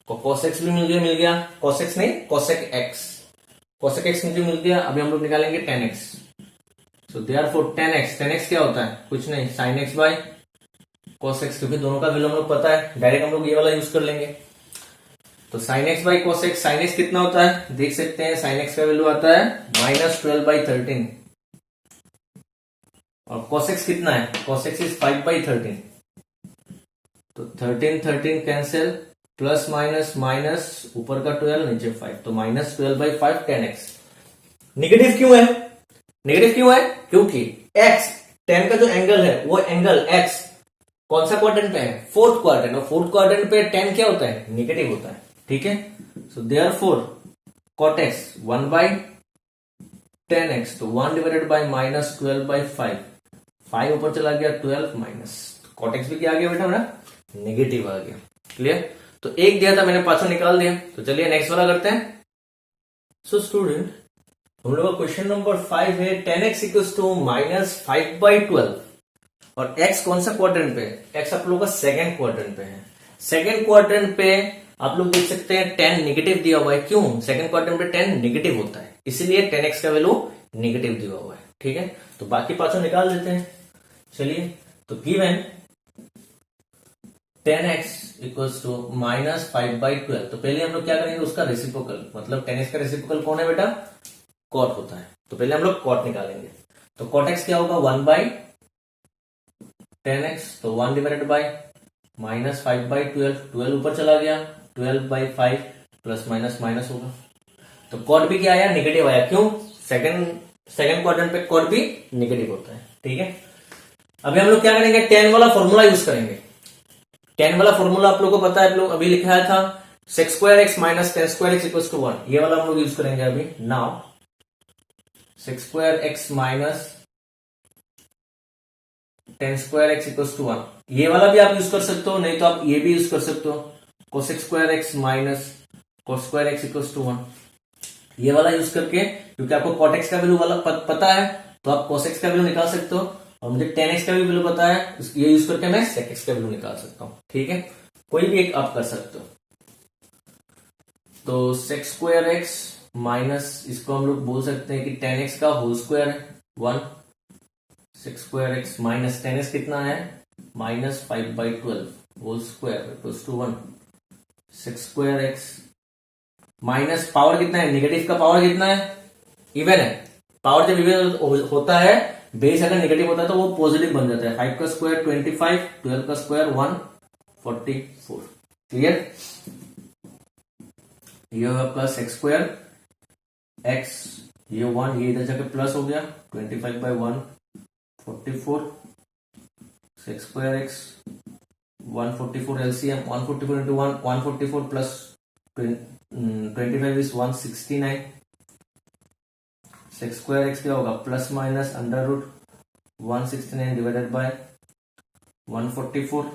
cos x भी मिल गया, cos x नहीं cosec x, cosec x मुझे मिल गया। अभी हम लोग निकालेंगे tan x, so therefore tan x क्या होता है, कुछ नहीं, sin x by cos x, क्योंकि दोनों का वैल्यू हम लोग पता है, डायरेक्ट हम लोग ये वाला यूज कर लेंगे। तो sin x by cos x, sin x कितना होता है, देख सकते हैं, sin x का वैल्यू आता है -12/13, और cos x कितना है, cos x इज 5/13, तो 13 कैंसिल, प्लस माइनस माइनस, ऊपर का 12 नीचे 5, तो -12/5 tan x। नेगेटिव क्यों है, नेगेटिव क्यों है, क्योंकि x tan का जो एंगल है वो एंगल x कौन सा क्वाड्रेंट पे है, फोर्थ क्वाड्रेंट, और फोर्थ क्वाड्रेंट पे tan क्या होता है, नेगेटिव होता है, ठीक है। So therefore cot x 1/tan x, तो 1 डिवाइडेड बाय -12/5, 5 ऊपर चला गया, 12 माइनस, cot x भी क्या आ गया बेटा मेरा, नेगेटिव आ गया। क्लियर, तो एक दिया था मैंने, पांचों निकाल दिया। तो चलिए नेक्स्ट वाला करते हैं। सो स्टूडेंट, हम लोग का क्वेश्चन नंबर 5 है, tan x इक्वल्स टू -5/12, और x कौन सा क्वाड्रेंट पे है, x आप लोगों का सेकंड क्वाड्रेंट पे है। सेकंड क्वाड्रेंट पे आप लोग देख सकते हैं tan नेगेटिव दिया हुआ है, क्यों, सेकंड क्वाड्रेंट पे tan नेगेटिव होता है, इसीलिए tan x का वैल्यू नेगेटिव दिया हुआ है, ठीक है। तो बाकी पांचों निकाल देते हैं। चलिए, तो given tan x equals to -5/12, तो पहले हम लोग क्या करेंगे, उसका रेसिप्रोकल, मतलब tan x का रेसिप्रोकल कौन है बेटा, cot होता है, तो पहले हम लोग cot निकालेंगे। तो cot x क्या होगा, 1/tan x, तो 1 डिवाइडेड बाय -5/12, 12 ऊपर चला गया, 12/5 प्लस माइनस माइनस होगा, तो cot भी क्या आया, नेगेटिव आया, क्यों, सेकंड क्वाड्रेंट पे cot भी नेगेटिव होता है, ठीक है। अभी हम लोग क्या करेंगे, tan वाला फॉर्मूला यूज करेंगे। tan वाला फॉर्मूला आप लोगों को पता है, आप लोग अभी लिखा था, sec² x minus tan² x equals to 1, ये वाला हम लोग यूज करेंगे अभी। Now sec² x minus tan² x equals to 1, ये वाला भी आप यूज कर सकते हो, नहीं तो आप ये भी यूज कर सकते हो, cosec² x minus cos² x equals to 1, ये वाला यूज करके, क्योंकि आपको cot x का वैल्यू वाला पता है, तो आप cos x का वैल्यू निकाल सकते हो, और मुझे tan x का भी वैल्यू पता है, ये यूज करके मैं sec x का वैल्यू निकाल सकता हूं, ठीक है। कोई भी एक आप कर सकते हो। तो sec² x माइनस, इसको हम लोग बोल सकते हैं कि tan x का होल स्क्वायर है 1, sec² x minus tan x कितना है, -5/12 whole square equals to 1, sec² x minus power कितना है, नेगेटिव का पावर कितना है, इवन है, पावर जब इवन होता है, बेस अगर नेगेटिव होता है तो वो पॉजिटिव बन जाता है, 5 का स्क्वायर 25, 12 का स्क्वायर 144। क्लियर, ये आपका sec² x, ये 1, ये इधर जाके प्लस हो गया, 25/144, sec² x 144 LCM, 144 into 1, 144 plus 25 is 169, sec² x क्या होगा, plus minus under root 169 divided by 144,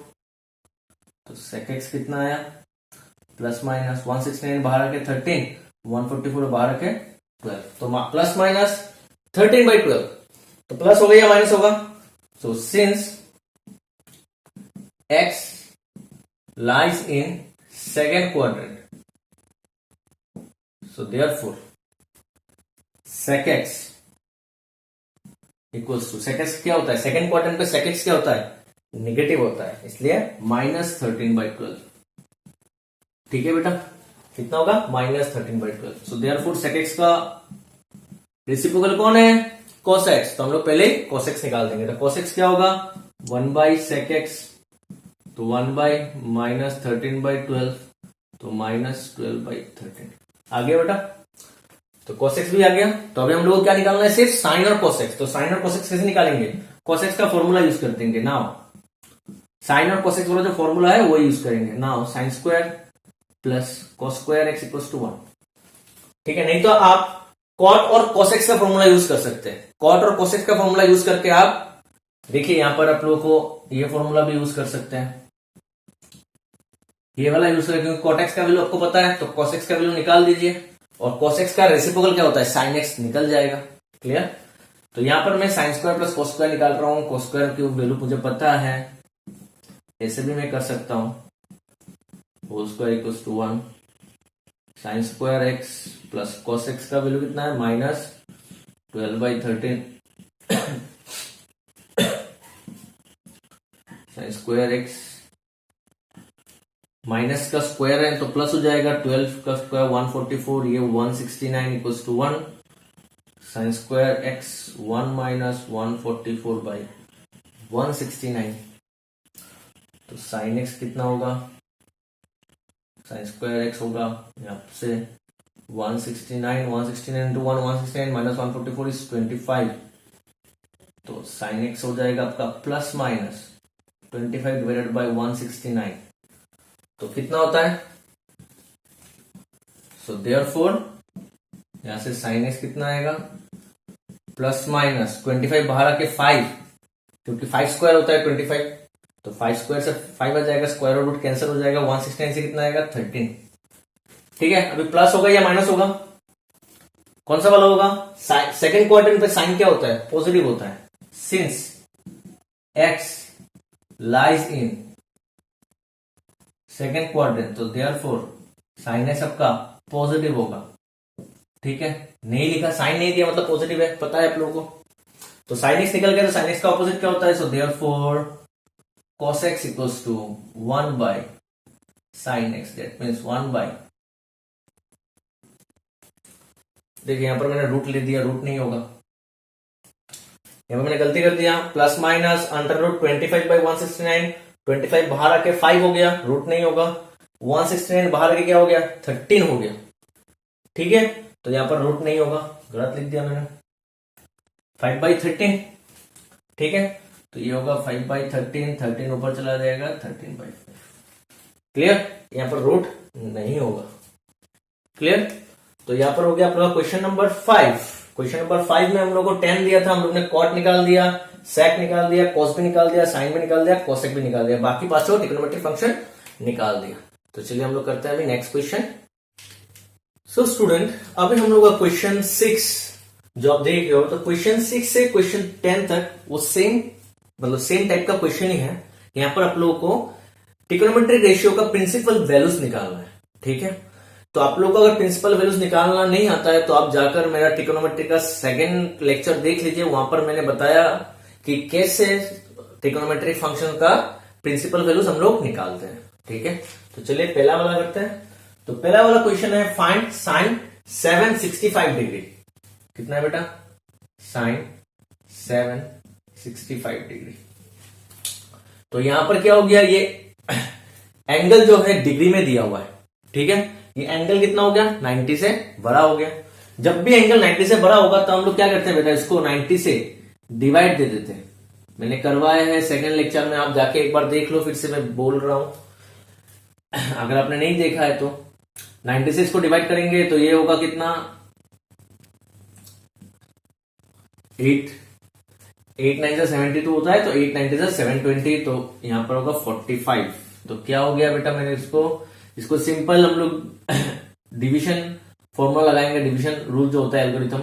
तो sec x कितना आया, प्लस माइनस 169 बाहर आके 13, 144 बाहर आके 12, तो प्लस माइनस 13/12, तो प्लस होगा या माइनस होगा। So since x lies in second quadrant. So therefore sec x equals to, sec x क्या होता है, सेकेंड क्वाड्रेंट पे sec x क्या होता है, नेगेटिव होता है, इसलिए -13/12। ठीक है बेटा, कितना होगा, -13/12। सो देयरफॉर sec x का रेसिप्रोकल कौन है, cos x। तो हम लोग पहले cos x निकाल देंगे। तो cos x क्या होगा, 1/sec x, तो 1/-13/12, तो -12/13 आ गया बेटा। तो cos x भी आ गया। तो अभी हम लोग को क्या निकालना है, सिर्फ साइन और cos x। तो साइन और cos x कैसे निकालेंगे, cos x का फॉर्मूला यूज कर देंगे। नाउ साइन और cos x वाला जो फॉर्मूला है वो यूज करेंगे। Now sine square plus cos square x equals to 1। ठीक है, नहीं तो आप cot और cos x का फॉर्मूला यूज कर सकते हैं। cot और cos x का फॉर्मूला यूज करके आप देखिए, यहां पर आप लोगों को ये फॉर्मूला भी यूज कर सकते हैं, ये वाला यूज करें, क्योंकि cot x का वैल्यू आपको पता है। तो cos x का वैल्यू निकाल दीजिए, और cos x का रेसिप्रोकल क्या होता है, sin x निकल जाएगा। क्लियर। तो यहां पर मैं sign square plus cos square निकाल रहा हूं। cos स्क्वायर की वैल्यू मुझे पता है, ऐसे भी मैं कर सकता हूं, whole square equals to 1, sine square x plus cos x का वैल्यू कितना है, -12/13 साइन स्क्वायर x, माइनस का स्क्वायर है तो प्लस हो जाएगा, 12 का स्क्वायर 144, ये 169 equals to 1, sine square x 1 - 144/169। तो साइन x कितना होगा, साइन स्क्वायर x होगा यहां से 169 इंटू 1 169 - 144 इज 25। तो साइन x हो जाएगा आपका प्लस माइनस 25 डिवाइडेड बाय 169। तो कितना होता है, सो देयरफॉर यहां से साइन x कितना आएगा, प्लस माइनस 25 बाहर आके 5, क्योंकि 5 स्क्वायर होता है 25, तो 5 स्क्वायर से 5 आ जाएगा, स्क्वायर रूट कैंसिल हो जाएगा, 169 से कितना आएगा 13। ठीक है, अभी प्लस होगा या माइनस होगा, कौन सा वाला होगा, सेकेंड क्वाड्रेंट पे साइन क्या होता है, पॉजिटिव होता है। Since x lies in second quadrant, तो देयरफॉर साइन x आपका पॉजिटिव होगा। ठीक है, नहीं लिखा, साइन नहीं दिया मतलब पॉजिटिव है, पता है आप लोगों को। तो साइन x निकल गया, तो साइन x का ऑपोजिट क्या होता है, so therefore cos x equals to 1/sin x, that means 1/, देखिए यहां पर मैंने रूट ले दिया, रूट नहीं होगा, यहां पर मैंने गलती कर दिया, प्लस माइनस अंडर रूट 25/169, 25 बाहर आके 5 हो गया, रूट नहीं होगा, 169 बाहर आके क्या हो गया, 13 हो गया। ठीक है, तो यहां पर रूट नहीं होगा, गलत लिख दिया मैंने, 5/13। ठीक है, तो ये होगा 5/13, 13 ऊपर चला जाएगा, 13/5। क्लियर, यहां पर रूट नहीं होगा। क्लियर, तो यहां पर हो गया आपका क्वेश्चन नंबर 5। क्वेश्चन नंबर 5 में हम लोग को 10 दिया था, हम लोग ने कॉट निकाल दिया, सेक निकाल दिया, कॉस भी निकाल दिया, साइन भी निकाल दिया, कोसेक भी निकाल दिया, बाकी पांचों ट्रिग्नोमेट्रिक फंक्शन निकाल दिया। तो चलिए हम लोग करते हैं अभी नेक्स्ट क्वेश्चन। सो स्टूडेंट, अभी हम लोग का क्वेश्चन 6 जो आप देख रहे हो, तो क्वेश्चन 6 से क्वेश्चन 10 तक वो सेम मतलब सेम टाइप का क्वेश्चन ही है। यहां पर आप लोगों को ट्रिग्नोमेट्रिक रेशियो का प्रिंसिपल वैल्यूज निकालना है। ठीक है, तो आप लोगों को अगर प्रिंसिपल वैल्यूज निकालना नहीं आता है तो आप जाकर मेरा ट्रिग्नोमेट्री का सेकंड लेक्चर देख लीजिए, वहां पर मैंने बताया कि कैसे ट्रिग्नोमेट्रिक फंक्शन का प्रिंसिपल वैल्यूज हम लोग निकालते हैं। ठीक है, तो चलिए पहला वाला करते हैं। तो पहला वाला क्वेश्चन है फाइंड साइन 765 डिग्री। कितना है बेटा, साइन 765 डिग्री। तो यहां पर क्या हो गया, ये एंगल जो है डिग्री में दिया हुआ है। ठीक है, ये एंगल कितना हो गया, 90 से बड़ा हो गया। जब भी एंगल 90 से बड़ा होगा तो हम लोग क्या करते हैं बेटा, इसको 90 से डिवाइड दे देते हैं। मैंने करवाया है सेकंड लेक्चर में, आप जाके एक बार देख लो, फिर से मैं बोल रहा हूं अगर आपने नहीं देखा है तो। 90 से इसको डिवाइड करेंगे तो ये होगा कितना, 8 9 से 72 होता है, तो 8 9 से 720, तो यहां पर होगा 45। तो क्या हो गया बेटा, मैंने इसको सिंपल हम लोग डिवीजन फॉर्मूला लगाएंगे, डिवीजन रूल जो होता है algorithm,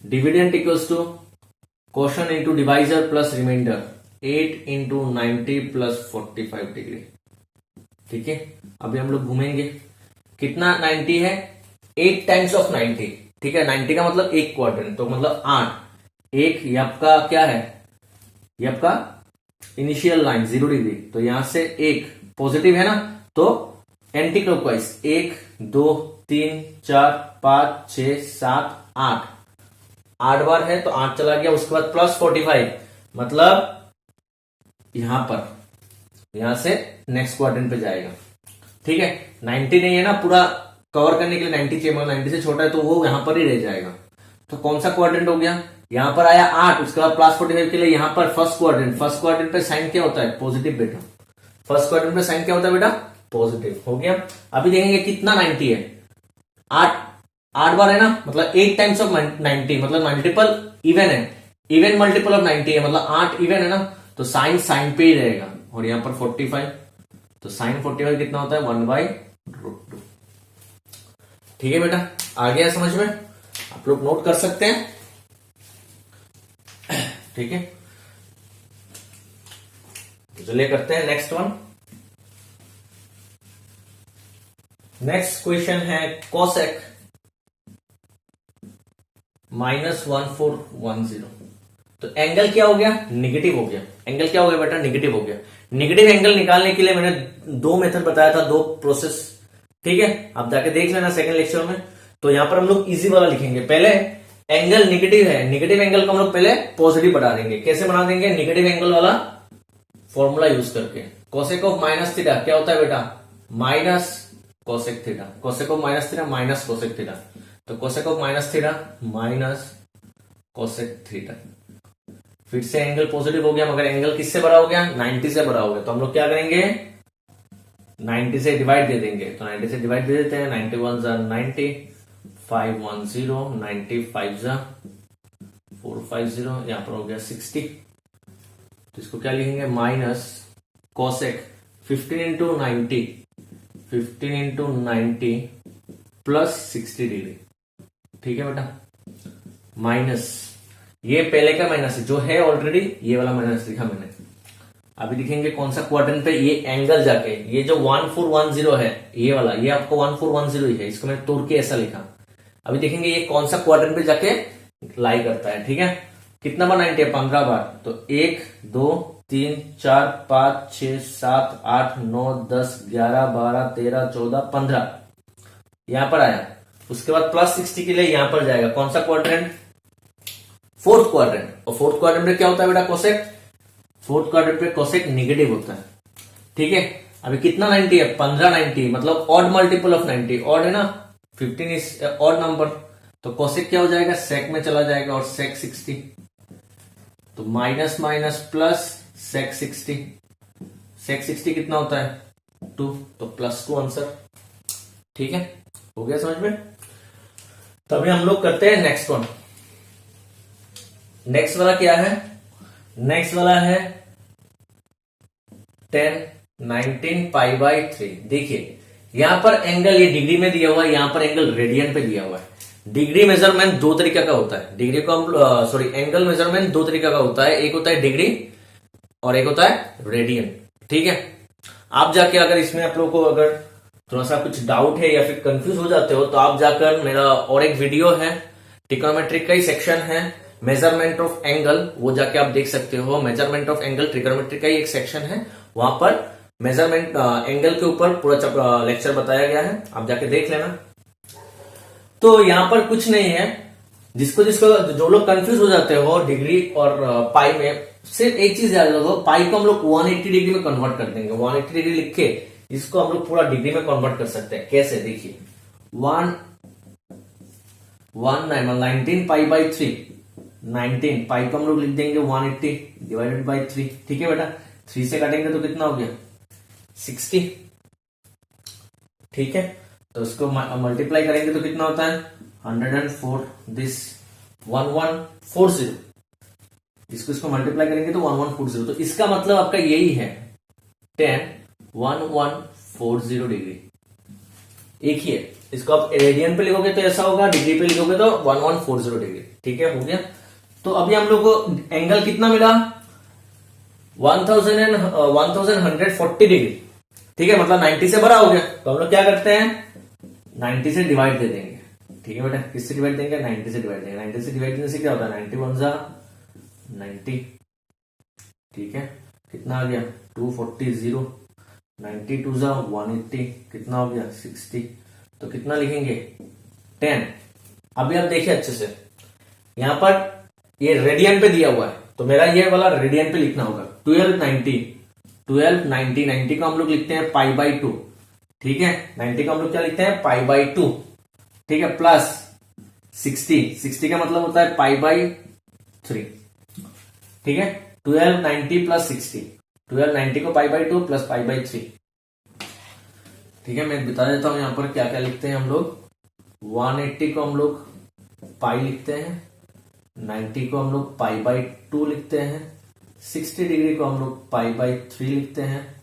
dividend equals to quotient into divisor plus remainder, 8 × 90 + 45 degree. ठीक है, अभी हम लोग घूमेंगे। कितना 90 है, 8 टाइम्स ऑफ 90। ठीक है, 90 का मतलब एक क्वाड्रेंट, तो मतलब 8। एक ये आपका क्या है, ये आपका इनिशियल लाइन 0 डिग्री, तो यहां से एक पॉजिटिव है ना, तो एंटी क्लॉकवाइज 1 2 3 4 5 6 7 8, 8 बार है तो 8 चला गया। उसके बाद प्लस 45, मतलब यहां पर, यहां से नेक्स्ट क्वाड्रेंट पे जाएगा। ठीक है, 90 नहीं है ना, पूरा कवर करने के लिए 90 चाहिए, मगर 90 से छोटा है तो वो यहां पर ही रह जाएगा। तो कौन सा क्वाड्रेंट हो गया, यहां पर आया 8, उसके बाद प्लस 45 के लिए यहां पर फर्स्ट क्वाड्रेंट। फर्स्ट क्वाड्रेंट पे साइन क्या होता है, पॉजिटिव बेटा। फर्स्ट क्वाड्रेंट पे साइन क्या होता है बेटा, पॉजिटिव। हो गया। अभी देखेंगे कितना 90 है, 8 बार है ना, मतलब 8 टाइम्स ऑफ 90, मतलब मल्टीपल इवन है, इवन मल्टीपल ऑफ 90 है, मतलब 8 इवन है ना, तो साइन साइन पे ही रहेगा। और यहां पर 45, तो साइन 45 कितना होता है, 1/√2। ठीक है बेटा, आ गया समझ में, आप लोग नोट कर सकते हैं। ठीक है, तो चलिए करते हैं नेक्स्ट वन। नेक्स्ट क्वेश्चन है कोसेक -1410। तो एंगल क्या हो गया, निगेटिव हो गया। एंगल क्या हो गया बेटा, निगेटिव हो गया। निगेटिव एंगल निकालने के लिए मैंने 2 मेथड बताया था, 2 प्रोसेस। ठीक है, आप जाके देख लेना सेकंड लेक्चर में। तो यहां पर हम लोग इजी वाला लिखेंगे। पहले एंगल निगेटिव है, निगेटिव एंगल को हम लोग पहले पॉजिटिव बना देंगे। कैसे बना देंगे, निगेटिव एंगल वाला फॉर्मूला यूज करके। कोसेक ऑफ माइनस थीटा क्या होता है बेटा, minus cosec theta. Cosec of minus theta minus cosec theta, तो cosec of minus theta minus cosec theta. फिर से एंगल पॉजिटिव हो गया, मगर एंगल किससे बड़ा हो गया, 90 से बड़ा हो गया। तो हम लोग क्या करेंगे, 90 से डिवाइड दे देंगे। तो 90 से डिवाइड दे देते हैं, 91 × 90, 510, 95 × 450, यहां पर हो गया 60। तो इसको क्या लिखेंगे, माइनस कोसेक 15 × 90, 15 × 90 प्लस 60 डिग्री। ठीक है बेटा, माइनस ये पहले का माइनस है, जो है ऑलरेडी ये वाला माइनस लिखा मैंने। अभी दिखेंगे कौन सा क्वाड्रेंट पे ये एंगल जाके, ये जो 1410 है ये वाला, ये आपको 1410 ही है, इसको मैंने तोड़ के ऐसा लिखा। अभी देखेंगे ये कौन सा क्वाड्रेंट पे जाके लाई करता है। ठीक है, कितना बार 90 है, 15 बार। तो 1 2 3 4 5 6 7 8 9 10 11 12 13 14 15 यहां पर आया। उसके बाद प्लस 60 के लिए यहां पर जाएगा। कौन सा क्वाड्रेंट, फोर्थ क्वाड्रेंट। और फोर्थ क्वाड्रेंट में क्या होता है बेटा, कोसेक। फोर्थ क्वाड्रेंट पे कोसेक निगेटिव होता है। ठीक है, अभी कितना 90 है, 15 90, मतलब ऑड मल्टीपल ऑफ 90। ऑड है ना, 15 इज ऑड नंबर, तो कोसेक क्या हो जाएगा, सेक में चला जाएगा और सेक 60। तो माइनस माइनस प्लस सेक 60। सेक 60 कितना होता है, 2, तो +2 आंसर। ठीक है, हो गया समझ में। तभी हम लोग करते हैं नेक्स्ट वन। नेक्स्ट वाला क्या है, नेक्स्ट वाला है 10 19 π/3। देखिए यहां पर एंगल ये डिग्री में दिया हुआ है, यहां पर एंगल रेडियन पे दिया हुआ है। डिग्री मेजरमेंट 2 तरीके का होता है। डिग्री को हम एंगल मेजरमेंट 2 तरीके का होता है, एक होता है डिग्री और एक होता है रेडियन। ठीक है, आप जाके अगर इसमें आप लोगों को अगर थोड़ा सा कुछ डाउट है या फिर कंफ्यूज हो जाते हो, तो आप जाकर मेरा और एक वीडियो है, ट्रिग्नोमेट्री का ही सेक्शन है, मेजरमेंट ऑफ एंगल, वो जाके आप देख सकते हो। मेजरमेंट ऑफ एंगल ट्रिग्नोमेट्री का ही एक सेक्शन है, वहां पर मेजरमेंट एंगल के ऊपर पूरा लेक्चर बताया गया है, आप जाके देख लेना। तो यहां पर कुछ नहीं है, जिसको जो लोग कंफ्यूज हो जाते हो डिग्री और पाई में, सिर्फ एक चीज याद रखो, पाई को हम लोग 180 डिग्री में कन्वर्ट कर देंगे। 180 डिग्री लिख के इसको हम लोग पूरा डिग्री में कन्वर्ट कर सकते हैं। कैसे, देखिए 19 π/3, 19 पाई को हम लोग लिख देंगे 180 डिवाइडेड बाई 3। ठीक है बेटा, 3 से काटेंगे तो कितना हो गया, 60। ठीक है, तो उसको मल्टीप्लाई करेंगे तो कितना होता है, 104, दिस 1140। इसको मल्टीप्लाई करेंगे तो 1140। तो इसका मतलब आपका यही है 10 1140 डिग्री। एक ही है, इसको आप रेडियन पे लिखोगे तो ऐसा होगा, डिग्री पे लिखोगे तो 1140 डिग्री। ठीक है, हो गया। तो अभी हम लोग को एंगल कितना मिला, 1140 डिग्री। ठीक है, मतलब 90 से बड़ा हो गया तो हम लोग क्या करते हैं 90 से डिवाइड दे देंगे। ठीक है बेटा, किससे डिवाइड देंगे 90 से डिवाइड देंगे। 90 से डिवाइड देने से क्या होता है 90 वन जा 90। ठीक है, कितना आ गया 240 0, 90 टू जा 180, कितना हो गया 60। तो कितना लिखेंगे 10। अभी आप देखिए अच्छे से, यहां पर ये रेडियन पे दिया हुआ है तो मेरा ये वाला रेडियन पे लिखना होगा। 1290 90 को हम लोग लिखते हैं पाई बाई 2। ठीक है, 90 को हम लोग क्या लिखते हैं पाई बाई 2। ठीक है, प्लस 60 का मतलब होता है पाई बाई 3। ठीक है, 1290 प्लस 60, 1290 को pi by 2 plus pi by 3। ठीक है, मैं बता देता हूं यहां पर क्या क्या लिखते हैं हम लोग। 180 को हम लोग पाई लिखते हैं, 90 को हम लोग पाई बाई 2 लिखते हैं, 60 डिग्री को हम लोग पाई बाई 3 लिखते हैं,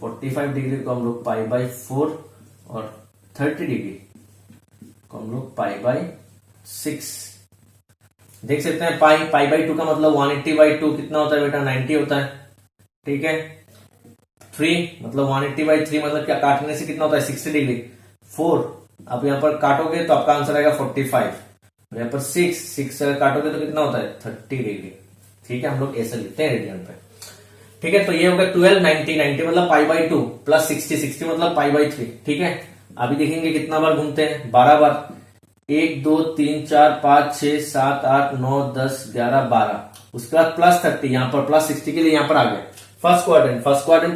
45 डिग्री को हम लोग पाई बाई 4 और 30 डिग्री को हम लोग पाई बाई 6। देख सकते हैं पाई बाई 2 का मतलब 180 बाई 2 कितना होता है बेटा 90 होता है। ठीक है, 3 मतलब 180 बाई 3 मतलब क्या काटने से कितना होता है 60 डिग्री। 4 आप यहां पर काटोगे तो आपका आंसर आएगा 45। यहाँ पर 6 अगर काटोगे तो कितना होता है 30 डिग्री। ठीक है, हम लोग ऐसे लिखते हैं रेडियन पे। ठीक है, तो ये होगा 1290 मतलब पाई बाई 2 प्लस 60 मतलब पाई बाई 3। ठीक है, अभी देखेंगे कितना बार घूमते हैं 12 बार। 1 2 3 4 5 6 7 8 9 10 11 12, उसके बाद प्लस 30, यहाँ पर प्लस 60 के लिए यहाँ पर आ गए। फर्स्ट क्वाड्रेंट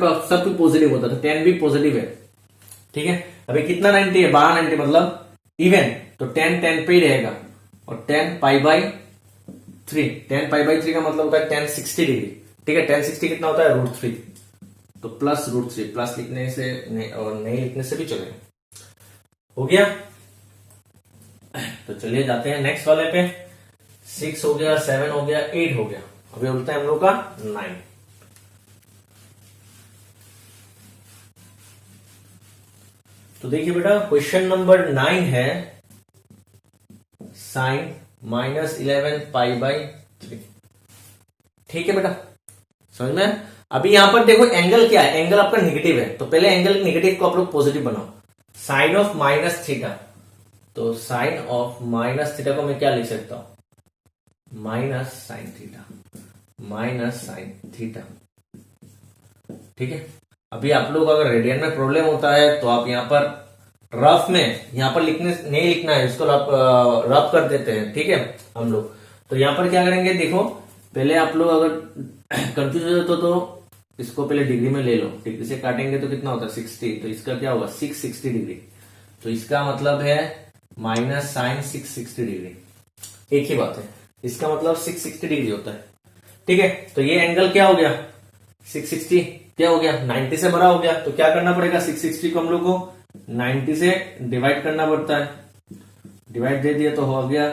पे सब कुछ पॉजिटिव होता है तो 10 भी पॉजिटिव है। ठीक है, अभी कितना 90 है 1290 मतलब इवन, तो 10 पे ही रहेगा और 10 पाई बाई 3। 10 पाई बाई 3 का मतलब होता है 10 60 डिग्री। ठीक है, 10 60 कितना होता है √3, तो प्लस √3 प्लस लिखने से और नहीं लिखने से भी चलेगा। हो गया, तो चलिए जाते हैं नेक्स्ट वाले पे। 6 हो गया, 7 हो गया, 8 हो गया, अभी बोलते हैं हम लोग का 9। तो देखिए बेटा क्वेश्चन नंबर 9 है साइन -11 पाई बाई 3। ठीक है बेटा, समझ में। अभी यहां पर देखो एंगल क्या है, एंगल आपका नेगेटिव है तो पहले एंगल नेगेटिव को आप लोग पॉजिटिव बनाओ। साइन ऑफ माइनस थीटा, तो साइन ऑफ माइनस थीटा को मैं क्या लिख सकता हूं माइनस साइन थीटा। ठीक है, अभी आप लोग अगर रेडियन में प्रॉब्लम होता है तो आप यहां पर रफ में यहां पर लिखने नहीं लिखना है, इसको रफ कर देते हैं। ठीक है, हम लोग तो यहां पर क्या करेंगे देखो, पहले आप लोग अगर कंफ्यूज हो जाते तो इसको पहले डिग्री में ले लो। डिग्री से काटेंगे तो कितना होता है 60, तो इसका क्या होगा 660 डिग्री, तो इसका मतलब है माइनस साइन 660 डिग्री। एक ही बात है, इसका मतलब 660 डिग्री होता है। ठीक है, तो ये एंगल क्या हो गया 660 क्या हो गया 90 से बड़ा हो गया, तो क्या करना पड़ेगा 660 को हम लोग को 90 से डिवाइड करना पड़ता है। डिवाइड दे दिया तो हो गया,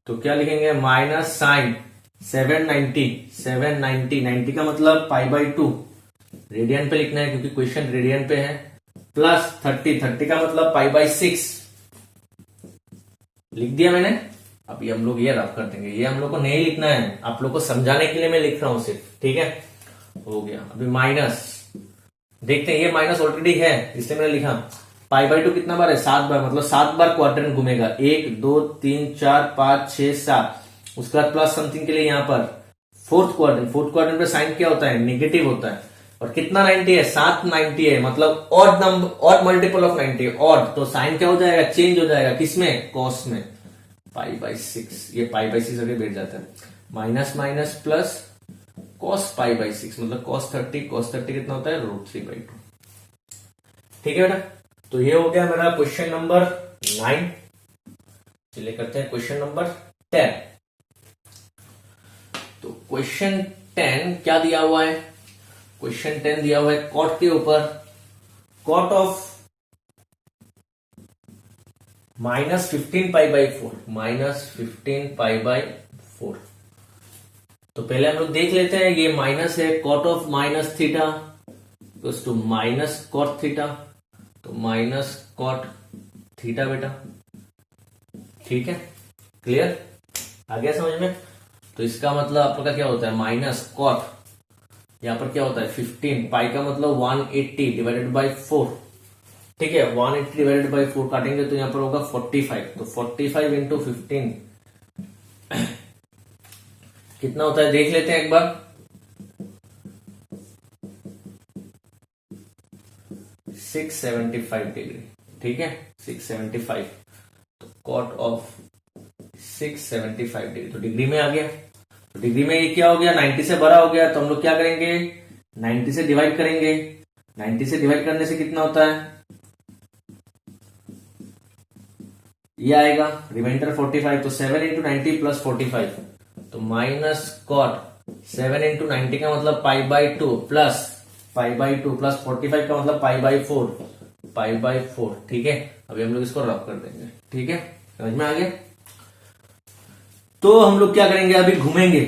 तो क्या लिखेंगे माइनस साइन 790 90 का मतलब पाई बाई 2 रेडियन पे लिखना है क्योंकि क्वेश्चन रेडियन पे है, प्लस 30 का मतलब पाई बाई 6 लिख दिया मैंने। अभी हम लोग ये रफ कर देंगे, ये हम लोग को नहीं लिखना है, आप लोग को समझाने के लिए मैं लिख रहा हूं सिर्फ। ठीक है, हो गया। अभी माइनस देखते हैं, ये माइनस ऑलरेडी है इसलिए मैंने लिखा पाई बाई 2 कितना बार है 7 बार, मतलब 7 बार क्वाड्रेंट घूमेगा 1 2 3 4 5 6 7। उसके बाद प्लस समथिंग के लिए यहां पर फोर्थ क्वाड्रेंट पे साइन क्या होता है नेगेटिव होता है। और कितना 90 है 790 है, मतलब odd number odd multiple of 90 odd, तो साइन क्या हो जाएगा चेंज हो जाएगा किसमें कॉस में पाई बाई 6। ये पाई बाई 6 आगे बैठ जाता है, minus minus plus cos pi by 6 मतलब कॉस 30 कितना होता है √3/2। ठीक है बेटा, तो ये हो गया मेरा क्वेश्चन नंबर 9। चलिए करते हैं क्वेश्चन नंबर 10। तो क्वेश्चन 10 क्या दिया हुआ है, क्वेश्चन 10 दिया हुआ है कॉट के ऊपर, cot of -15 pi by 4 -15 pi by 4। तो पहले हम लोग देख लेते हैं, ये माइनस है, cot of minus theta equals to minus cot theta, तो माइनस कॉट थीटा बेटा। ठीक है, क्लियर आ गया समझ में। तो इसका मतलब आप लोग का क्या होता है माइनस कॉट यहाँ पर क्या होता है 15, पाई का मतलब 180 डिवाइडेड बाई 4, ठीक है 180 डिवाइडेड बाई 4 काटेंगे तो यहाँ पर होगा 45, तो 45 इंटू 15 कितना होता है देख लेते हैं एक बार। 675 डिग्री, ठीक है 675, तो कॉट ऑफ 675 डिग्री, तो डिग्री में आ गया। तो डिग्री में ये क्या हो गया 90 से बड़ा हो गया, तो हम लोग क्या करेंगे 90 से डिवाइड करेंगे। 90 से डिवाइड करने से कितना होता है, ये आएगा रिमाइंडर 45, तो 7 इंटू 90 प्लस 45, तो माइनस कॉट 7 इंटू 90 का मतलब pi by 2 plus pi by 2 plus 45 का मतलब पाई बाई 4, पाई बाई 4, ठीक है। अभी हम लोग इसको रफ कर देंगे, ठीक है समझ में आ गया। तो हम लोग क्या करेंगे अभी घूमेंगे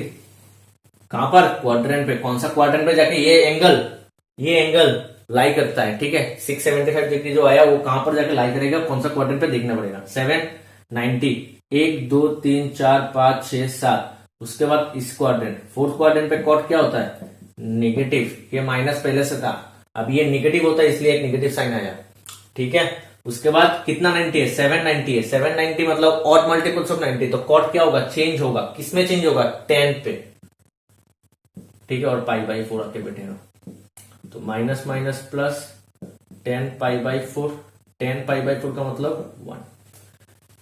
कहां पर, क्वाड्रेंट पे। कौन सा क्वाड्रेंट पे जाके, ये एंगल लाई करता है, ठीक है 675 डिग्री जो आया वो कहां पर जाके लाई करेगा, कौन सा क्वाड्रेंट पे देखना पड़ेगा। 7 90 1 2 3 4 5 6 7, उसके बाद इस क्वाड्रेंट, फोर्थ क्वाड्रेंट पे कॉट क्या होता है नेगेटिव, ये माइनस पहले से था, अब ये नेगेटिव होता है इसलिए एक नेगेटिव साइन आया, ठीक है। उसके बाद कितना 90 है 790 है, 790 मतलब ऑड मल्टीपल्स ऑफ 90, तो कॉट क्या होगा चेंज होगा, किसमें चेंज होगा 10 पे, ठीक है, और पाई बाई 4 आके बैठेगा, तो minus minus plus 10 pi by 4, 10 pi by 4 का मतलब 1,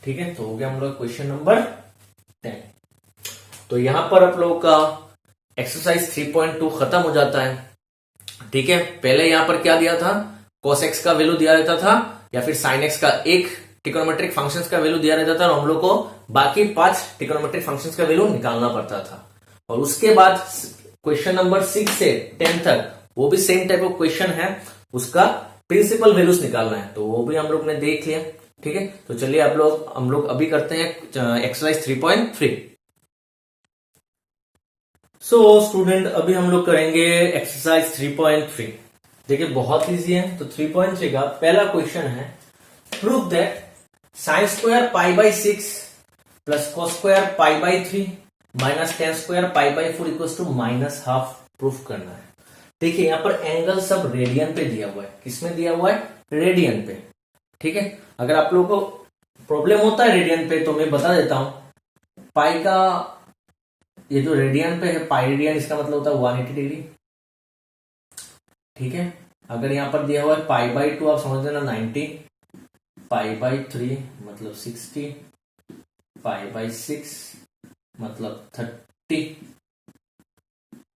ठीक है। तो हो गया हम लोग क्वेश्चन नंबर 10। तो यहां पर आप लोगों का एक्सरसाइज 3.2 खत्म हो जाता है, ठीक है। पहले यहां पर क्या दिया था, cos x का वैल्यू दिया रहता था या फिर sin x का एक ट्रिग्नोमेट्रिक फंक्शंस का वैल्यू दिया रहता था, और हम लोग को बाकी 5 ट्रिग्नोमेट्रिक फंक्शंस का वैल्यू निकालना पड़ता था। और उसके बाद क्वेश्चन नंबर 6 से 10 तक वो भी सेम टाइप ऑफ क्वेश्चन है, उसका प्रिंसिपल वैल्यूज निकालना है, तो वो भी हम लोग ने देख लिया, ठीक है। तो चलिए हम लोग अभी करते हैं एक्सरसाइज 3.3। सो स्टूडेंट अभी हम लोग करेंगे एक्सरसाइज 3.3। देखिए बहुत इजी है। तो 3.3 का पहला क्वेश्चन है, prove that sine square pi by 6 प्लस cos square pi by 3 minus tan square pi by 4 equal to minus half proof करना है। देखिए यहां पर एंगल सब रेडियन पे दिया हुआ है, किसमें दिया हुआ है रेडियन पे, ठीक है। अगर आप लोगों को प्रॉब्लम होता है रेडियन पे तो मैं बता देता हूं, पाई का ये जो रेडियन पे है पाई रेडियन, इसका मतलब होता है 180 डिग्री, ठीक है। अगर यहां पर दिया हुआ है पाई बाई 2 आप समझ लेना 90, पाई बाई 3 मतलब 60, पाई बाई 6 मतलब 30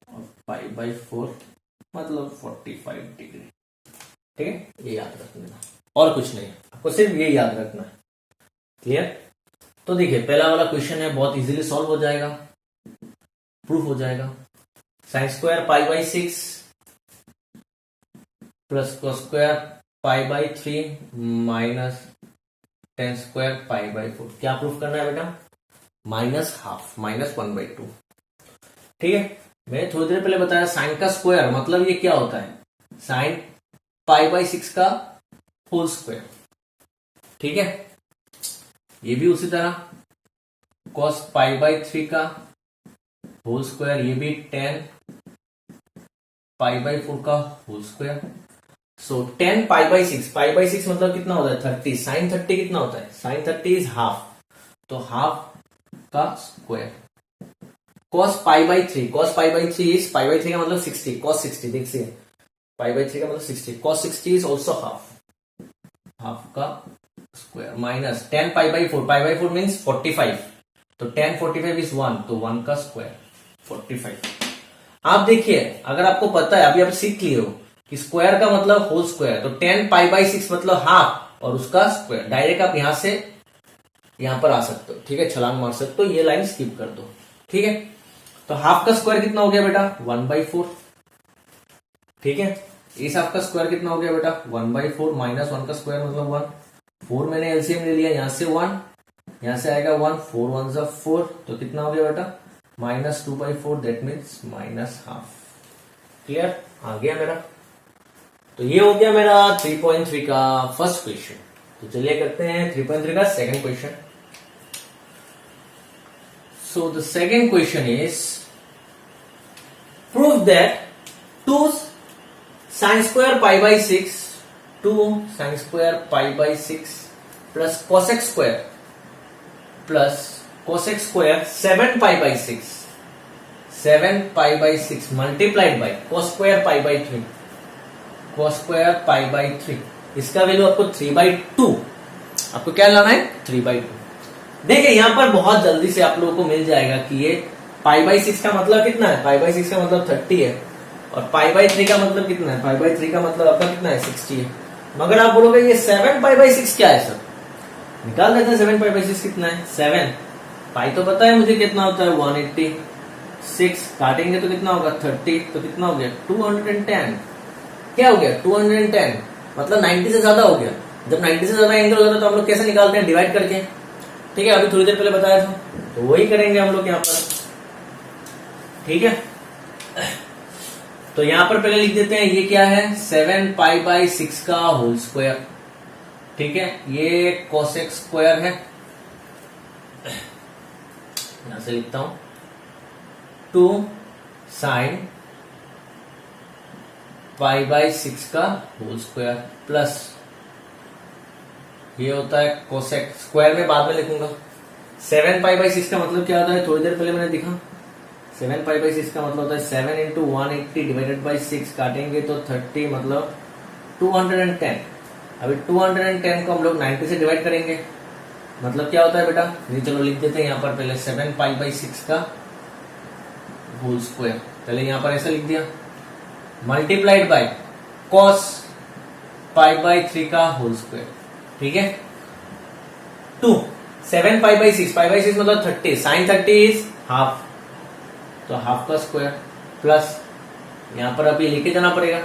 और पाई बाई 4 मतलब 45 डिग्री, ठीक है। ये याद रख लेना और कुछ नहीं, आपको सिर्फ ये याद रखना है, क्लियर। तो देखिए पहला वाला क्वेश्चन है, बहुत इजीली सॉल्व हो जाएगा, प्रूफ हो जाएगा। साइन स्क्वायर पाई बाई 6 प्लस cos square pi by 3 minus tan square pi by 4, क्या प्रूफ करना है बेटा माइनस हाफ, माइनस 1/2, ठीक है। मैंने थोड़ी देर पहले बताया साइन का स्क्वायर मतलब ये क्या होता है, साइन पाई बाई 6 का होल स्क्वायर, ठीक है। ये भी उसी तरह कॉस पाई बाई 3 का होल स्क्वायर, ये भी 10 पाई बाई 4 का whole square. So 10 pi by 6, pi by 6 मतलब कितना होता है 30, साइन 30 कितना होता है, साइन 30 इज हाफ, तो हाफ का square. Cos pi by 3, cos pi by 3 is, pi by 3 का मतलब 60, कॉस 60, देखिए पाई बाई 3 का मतलब 60, cos 60 is also half, half का square minus 10 pi by 4, pi by 4 means 45, तो 10 45 इज 1, तो 1 का स्क्वायर 45। आप देखिए अगर आपको पता है, अभी आप सीख लिए हो कि स्क्वायर का मतलब होल स्क्वायर, तो 10 पाई बाई 6 मतलब हाफ और उसका स्क्वायर, डायरेक्ट आप यहां से यहां पर आ सकते हो, ठीक है, छलांग मार सकते हो, ये लाइन स्किप कर दो, ठीक है। तो हाफ का स्क्वायर कितना हो गया बेटा 1/4, ठीक है। इस हाफ का स्क्वायर कितना हो गया बेटा 1/4 माइनस 1 का स्क्वायर मतलब 1, 4 मैंने एलसीएम ले लिया, यहां से 1, यहां से आएगा 1, 4 1 जा 4, तो कितना हो गया बेटा minus 2/4, that means minus half, clear आ गया मेरा। तो ये हो गया मेरा 3.3 का फर्स्ट क्वेश्चन। तो चलिए करते हैं 3.3 का second question. So the second question is, prove that 2 sine square pi by 6, 2 sine square pi by 6 plus cosec square 7 pi by 6, 7 pi by 6 multiplied by cos square pi by 3, cos square pi by 3। इसका value आपको 3/2, आपको क्या लाना है 3/2। देखिए यहां पर बहुत जल्दी से आप लोगों को मिल जाएगा कि ये पाई बाई 6 का मतलब कितना है, पाई बाई 6 का मतलब 30 है, और पाई बाई 3 का मतलब कितना है, पाई बाई 3 का मतलब आपका कितना है 60 है। मगर आप बोलोगे ये 7 पाई बाई 6 क्या है सर, निकाल देते हैं 7 पाई बाई 6 कितना है, 7 पाई तो पता है मुझे कितना होता है 180, 6 काटेंगे तो कितना होगा 30, तो कितना हो गया 210, क्या हो गया 210, मतलब 90 से ज्यादा हो गया। जब 90 से ज्यादा एंगल होता है तो हम लोग कैसे निकालते हैं, डिवाइड करके। ठीक है, अभी थोड़ी देर पहले बताया था, तो वही करेंगे हम लोग यहाँ पर। ठीक है, तो यहां पर पहले लिख देते हैं ये क्या है 7 पाई बाई 6 का होल स्क्वायर। ठीक है, ये कोसेक स्क्वायर है, यहां से लिखता हूं 2 साइन पाई बाई 6 का होल स्क्वायर प्लस ये होता है कोसेक स्क्वायर में बाद में लिखूंगा। 7 पाई बाई 6 का मतलब क्या होता है, थोड़ी देर पहले मैंने दिखा, 7 पाई बाई 6 का मतलब होता है 7 इंटू 180 डिवाइडेड बाई 6, काटेंगे तो 30 मतलब 210। अभी 210 को हम लोग 90 से डिवाइड करेंगे, मतलब क्या होता है बेटा, ये चलो लिख देते हैं यहाँ पर पहले 7 पाई बाई 6 का होल स्क्वायर, पहले यहाँ पर ऐसा लिख दिया, multiplied by cos pi by 3 का होल स्क्वायर। ठीक है, 2 7 पाई बाई 6, पाई बाई 6 मतलब 30, साइन 30 इज हाफ, तो हाफ का स्क्वायर प्लस यहां पर अभी लेके जाना पड़ेगा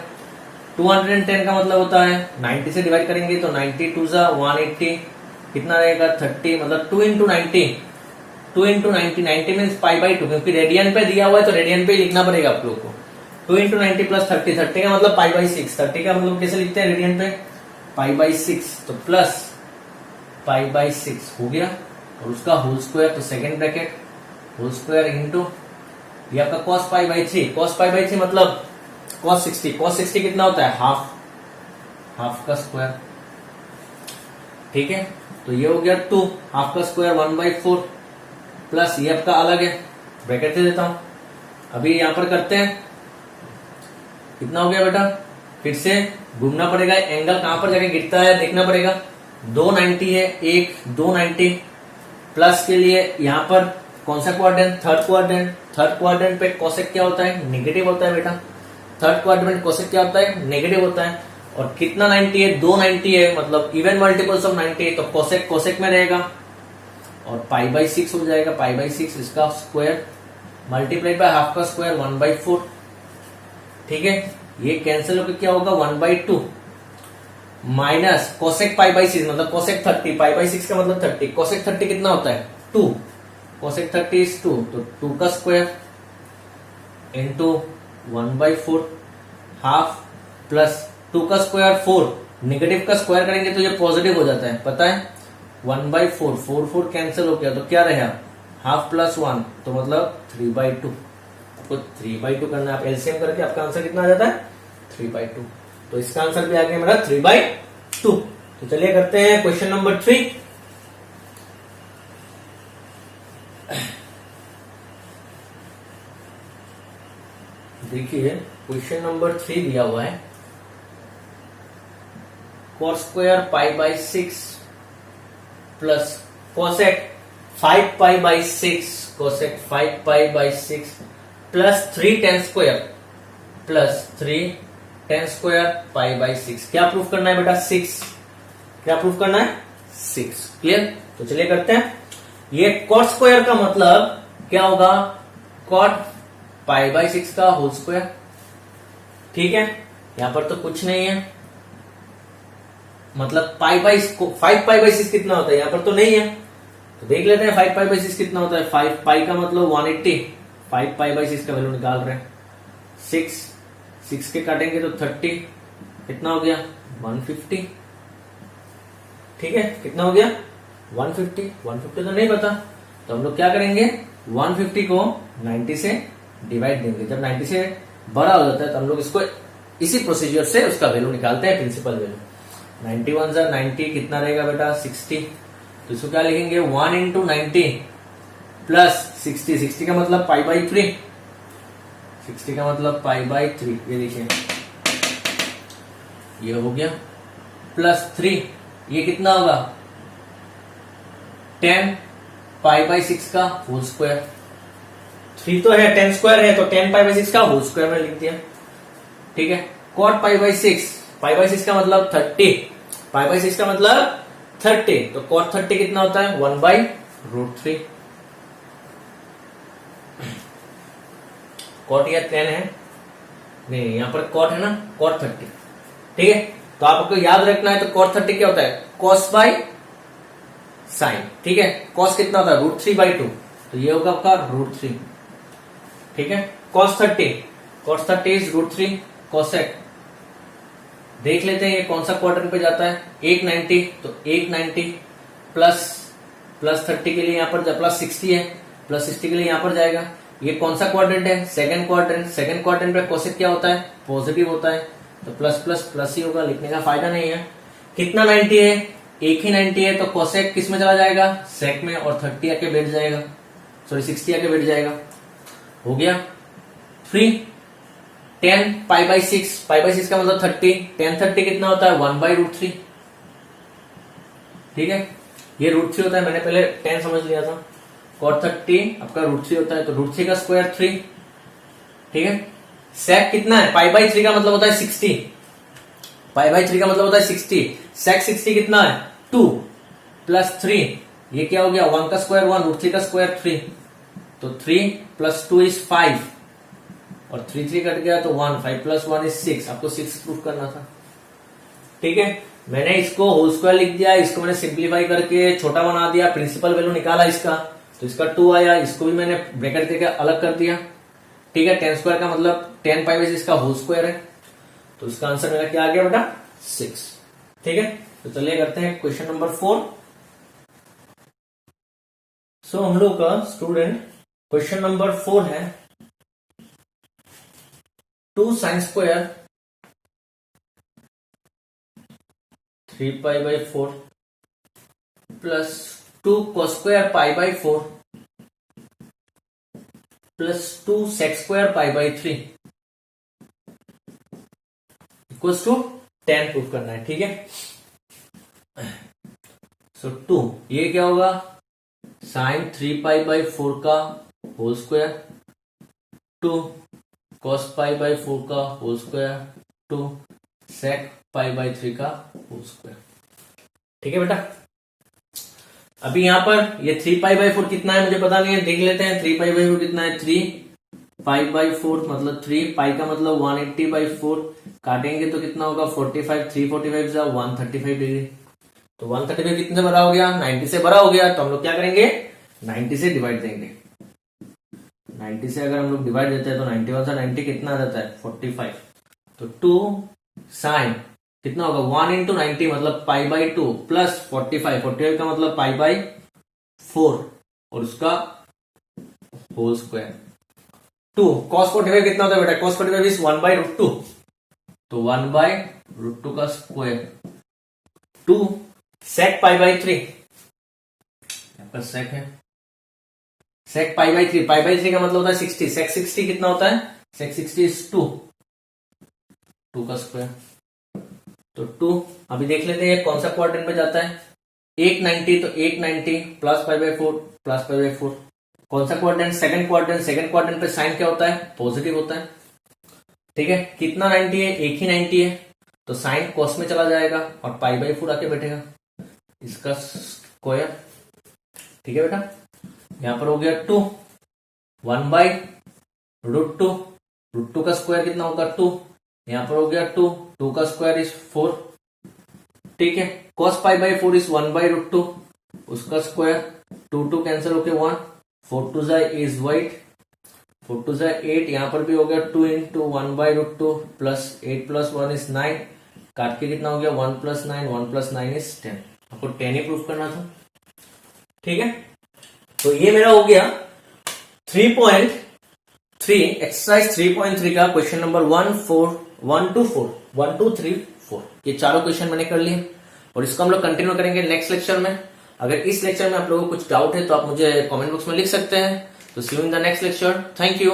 210 का मतलब होता है 90 से डिवाइड करेंगे तो 90 2 जा 180, कितना रहेगा 30, मतलब 2 into 90, 2 into 90 means pi by 2, क्योंकि रेडियन पे दिया हुआ है तो रेडियन पे लिखना पड़ेगा आप लोग को। 2 इंटू 90 प्लस 30, 30 का मतलब पाई बाई 6, 30 का मतलब कैसे लिखते हैं रेडियन पे पाई बाई 6, तो प्लस पाई बाई 6 हो गया, और उसका होल स्क्वायर, तो second bracket whole square into ये आपका cos pi by 3, cos pi by 3 मतलब cos 60, cos 60 कितना होता है हाफ, हाफ का स्क्वायर। ठीक है, तो ये हो गया 2, हाफ का स्क्वायर 1/4 प्लस ये आपका अलग है, ब्रैकेट दे देता हूं। अभी यहां पर करते हैं, कितना हो गया बेटा, फिर से घूमना पड़ेगा, एंगल कहां पर जाके गिरता है देखना पड़ेगा, 290 है, एक 290 प्लस के लिए यहां पर कौन सा quadrant, third quadrant, third quadrant पे कोसेक क्या होता है नेगेटिव होता है बेटा, थर्ड क्वाड्रेंट कोसेक क्या होता है नेगेटिव होता है, और कितना 90 है 290 है, मतलब इवन मल्टीपल्स ऑफ 90, तो कोसेक कोसेक में रहेगा, और पाई बाई 6 हो जाएगा, पाई बाई 6 इसका स्क्वायर मल्टीप्लाइड बाय हाफ का स्क्वायर 1/4। ठीक है, ये कैंसिल होकर क्या होगा 1/2 माइनस कोसेक पाई बाई 6 मतलब कोसेक 30, पाई बाई 6 का मतलब 30, कोसेक 30 कितना होता है 2, कोसेक 30 इज 2, तो 2 का स्क्वायर इंटू 1/4 हाफ प्लस 2 का स्क्वायर 4, नेगेटिव का स्क्वायर करेंगे तो ये पॉजिटिव हो जाता है पता है, 1/4, 4 कैंसिल हो गया तो क्या रहा हाफ प्लस 1, तो मतलब 3/2, आपको 3/2 करना है, आप एलसीएम करके आपका आंसर कितना आ जाता है 3/2, तो इसका आंसर भी आ गया मेरा 3/2। तो चलिए करते हैं क्वेश्चन नंबर 3। देखिए क्वेश्चन नंबर 3 दिया हुआ है, cos square pi by 6 plus cosec 5 pi by 6, cosec 5 pi by 6 plus 3 tan square plus 3 tan square pi by 6, क्या प्रूफ करना है बेटा 6, क्या प्रूफ करना है 6, क्लियर। तो चलिए करते हैं, ये cot स्क्वायर का मतलब क्या होगा cot पाई बाई 6 का होल स्क्वायर। ठीक है, यहां पर तो कुछ नहीं है, मतलब पाई बाई 5 पाई बाई 6 कितना होता है, यहां पर तो नहीं है, तो देख लेते हैं 5 पाई बाई 6 कितना होता है, 5 पाई का मतलब 180, 5 पाई बाई 6 का वैल्यू निकाल रहे हैं, 6 के काटेंगे तो 30, कितना हो गया 150। ठीक है, कितना हो गया 150 तो नहीं पता, तो हम लोग क्या करेंगे 150 को 90 से डिवाइड देंगे, जब 90 से बड़ा हो जाता है तो हम लोग इसको इसी प्रोसीजर से उसका वैल्यू निकालते हैं, प्रिंसिपल वैल्यू। 91 जा 90 कितना रहेगा बेटा 60, तो इसको क्या लिखेंगे 1 इंटू 90 प्लस 60, 60 का मतलब पाई बाई 3, 60 का मतलब पाई बाई 3, ये देखिए ये हो गया, प्लस 3 ये कितना होगा 10 पाई बाई 6 का होल स्क्वायर, 3 तो है 10 स्क्वायर है तो 10 पाई बाई 6 का होल स्क्वायर में लिख दिया, ठीक है। Cot pi by 6, pi by 6 का मतलब 30, पाई बाई 6 का मतलब 30, तो कॉट 30 कितना होता है 1 बाई रूट 3। कॉट या 10 है नहीं, यहां पर कॉट है ना, कॉट 30, ठीक है। तो आपको याद रखना है, तो कॉट 30 क्या होता है कॉस बाई साइन, ठीक है। कॉस कितना होता है रूट 3 बाई 2, तो ये होगा आपका रूट 3, ठीक है। Cos 30 is root 3 cosec. देख लेते हैं ये कौन सा क्वाड्रेंट पे जाता है, 190, तो 190 प्लस 30 के लिए यहाँ पर प्लस 60 है, प्लस 60 के लिए यहाँ पर जाएगा। ये कौन सा क्वाड्रेंट है सेकंड क्वाड्रेंट, सेकंड क्वाड्रेंट पे कोसेक क्या होता है पॉजिटिव होता है, तो प्लस प्लस प्लस ही होगा, लिखने का फायदा नहीं है। कितना 90 है, एक ही 90 है, तो कोसेक किस में चला जाएगा सेक में, और 30 आके बैठ जाएगा, सॉरी 60 आके बैठ जाएगा, हो गया। 3 10 पाई बाई 6, पाई बाई 6 का मतलब 30, 10 30 कितना होता है 1 बाई रूट 3, ठीक है। ये रूट 3 होता है, मैंने पहले 10 समझ लिया था। कॉट 30 आपका रूट 3 होता है, तो रूट 3 का स्क्वायर 3, ठीक है। सेक कितना है पाई बाई 3 का मतलब होता है 60, पाई बाई 3 का मतलब होता है 60, सेक 60 कितना है 2 प्लस 3, ये क्या हो गया 1 का स्क्वायर 1, रूट 3 का स्क्वायर 3, तो 3 प्लस 2 इज 5, और 3 3 कट गया तो 1, 5 प्लस 1 इज 6, आपको 6 प्रूफ करना था, ठीक है। मैंने इसको होल स्क्वायर लिख दिया, इसको मैंने सिंप्लीफाई करके छोटा बना दिया, प्रिंसिपल वैल्यू निकाला इसका, तो इसका 2 आया, इसको भी मैंने ब्रैकेट देकर अलग कर दिया, ठीक है। 10 स्क्वायर का मतलब 10 पाई बाई 6 का होल स्क्वायर है, तो इसका आंसर मेरा क्या आ गया बेटा 6, ठीक है। तो चलिए करते हैं क्वेश्चन नंबर 4। सो हम लोग का स्टूडेंट क्वेश्चन नंबर 4 है 2 sine square 3 pi by 4 plus 2 cos square pi by 4 plus 2 sec square pi by 3 equals to 10 proof करना है, ठीक है। सो 2 ये क्या होगा साइन 3 पाई बाई 4 का whole square, 2 cos pi by 4 का whole square, 2 sec pi by 3 का होल स्क्वायर, ठीक है बेटा। अभी यहां पर ये 3 पाई बाई 4 कितना है मुझे पता नहीं है, देख लेते हैं 3 पाई बाई 4 कितना है, 3 पाई बाई 4 मतलब 3 पाई का मतलब 180 बाई 4, काटेंगे तो कितना होगा 45, 345 जा 135 डिग्री, तो 135 कितने से बड़ा हो गया 90 से बड़ा हो गया, तो हम लोग क्या करेंगे 90 से डिवाइड देंगे, 90 से अगर हम लोग डिवाइड देते हैं तो 91 से 90 कितना आ जाता है 45, तो 2 साइन कितना होगा 1 इंटू 90 मतलब पाई बाई 2 प्लस 45 का मतलब पाई बाई 4 और उसका होल स्क्वायर, 2 cos 45 कितना होता है बेटा cos 45 इज 1 बाई रूट 2, तो 1 बाई रूट 2 का स्क्वायर, 2 sec पाई बाई 3, यहां पर sec है, sec pi by 3, pi by 3 का मतलब होता है 60, sec 60 कितना होता है sec 60 इज 2 का स्क्वायर, तो 2 अभी देख लेते हैं कौन सा क्वाड्रेंट में जाता है, 190 तो 190 plus pi by 4 plus pi by 4, कौन सा quadrant second quadrant, second quadrant पे साइन क्या होता है पॉजिटिव होता है, ठीक है। कितना 90 है एक ही 90 है, तो साइन कॉस में चला जाएगा और पाई बाई 4 आके बैठेगा, इसका स्क्वायर, ठीक है बेटा। यहां पर हो गया 2 1 बाई रूट 2 का स्क्वायर कितना होगा 2, यहां पर हो गया 2 का स्क्वायर इज 4, ठीक है। cos pi by 4 is 1 by root 2, उसका स्क्वायर 2 कैंसिल होके 1, 4 2 जा इज 4 2 जा 8, यहां पर भी हो गया 2 into 1 by root 2 plus 8 plus 1 is 9, काट के कितना हो गया 1 प्लस 9, 1 प्लस 9 इज 10, आपको 10 ही प्रूफ करना था, ठीक है। तो ये मेरा हो गया 3 एक्सरसाइज 3.3 का क्वेश्चन नंबर 1 to 4 ये चारों क्वेश्चन मैंने कर लिए और इसको हम लोग कंटिन्यू करेंगे नेक्स्ट लेक्चर में। अगर इस लेक्चर में आप लोगों को कुछ डाउट है तो आप मुझे कमेंट बॉक्स में लिख सकते हैं। तो see you in the next lecture. Thank you.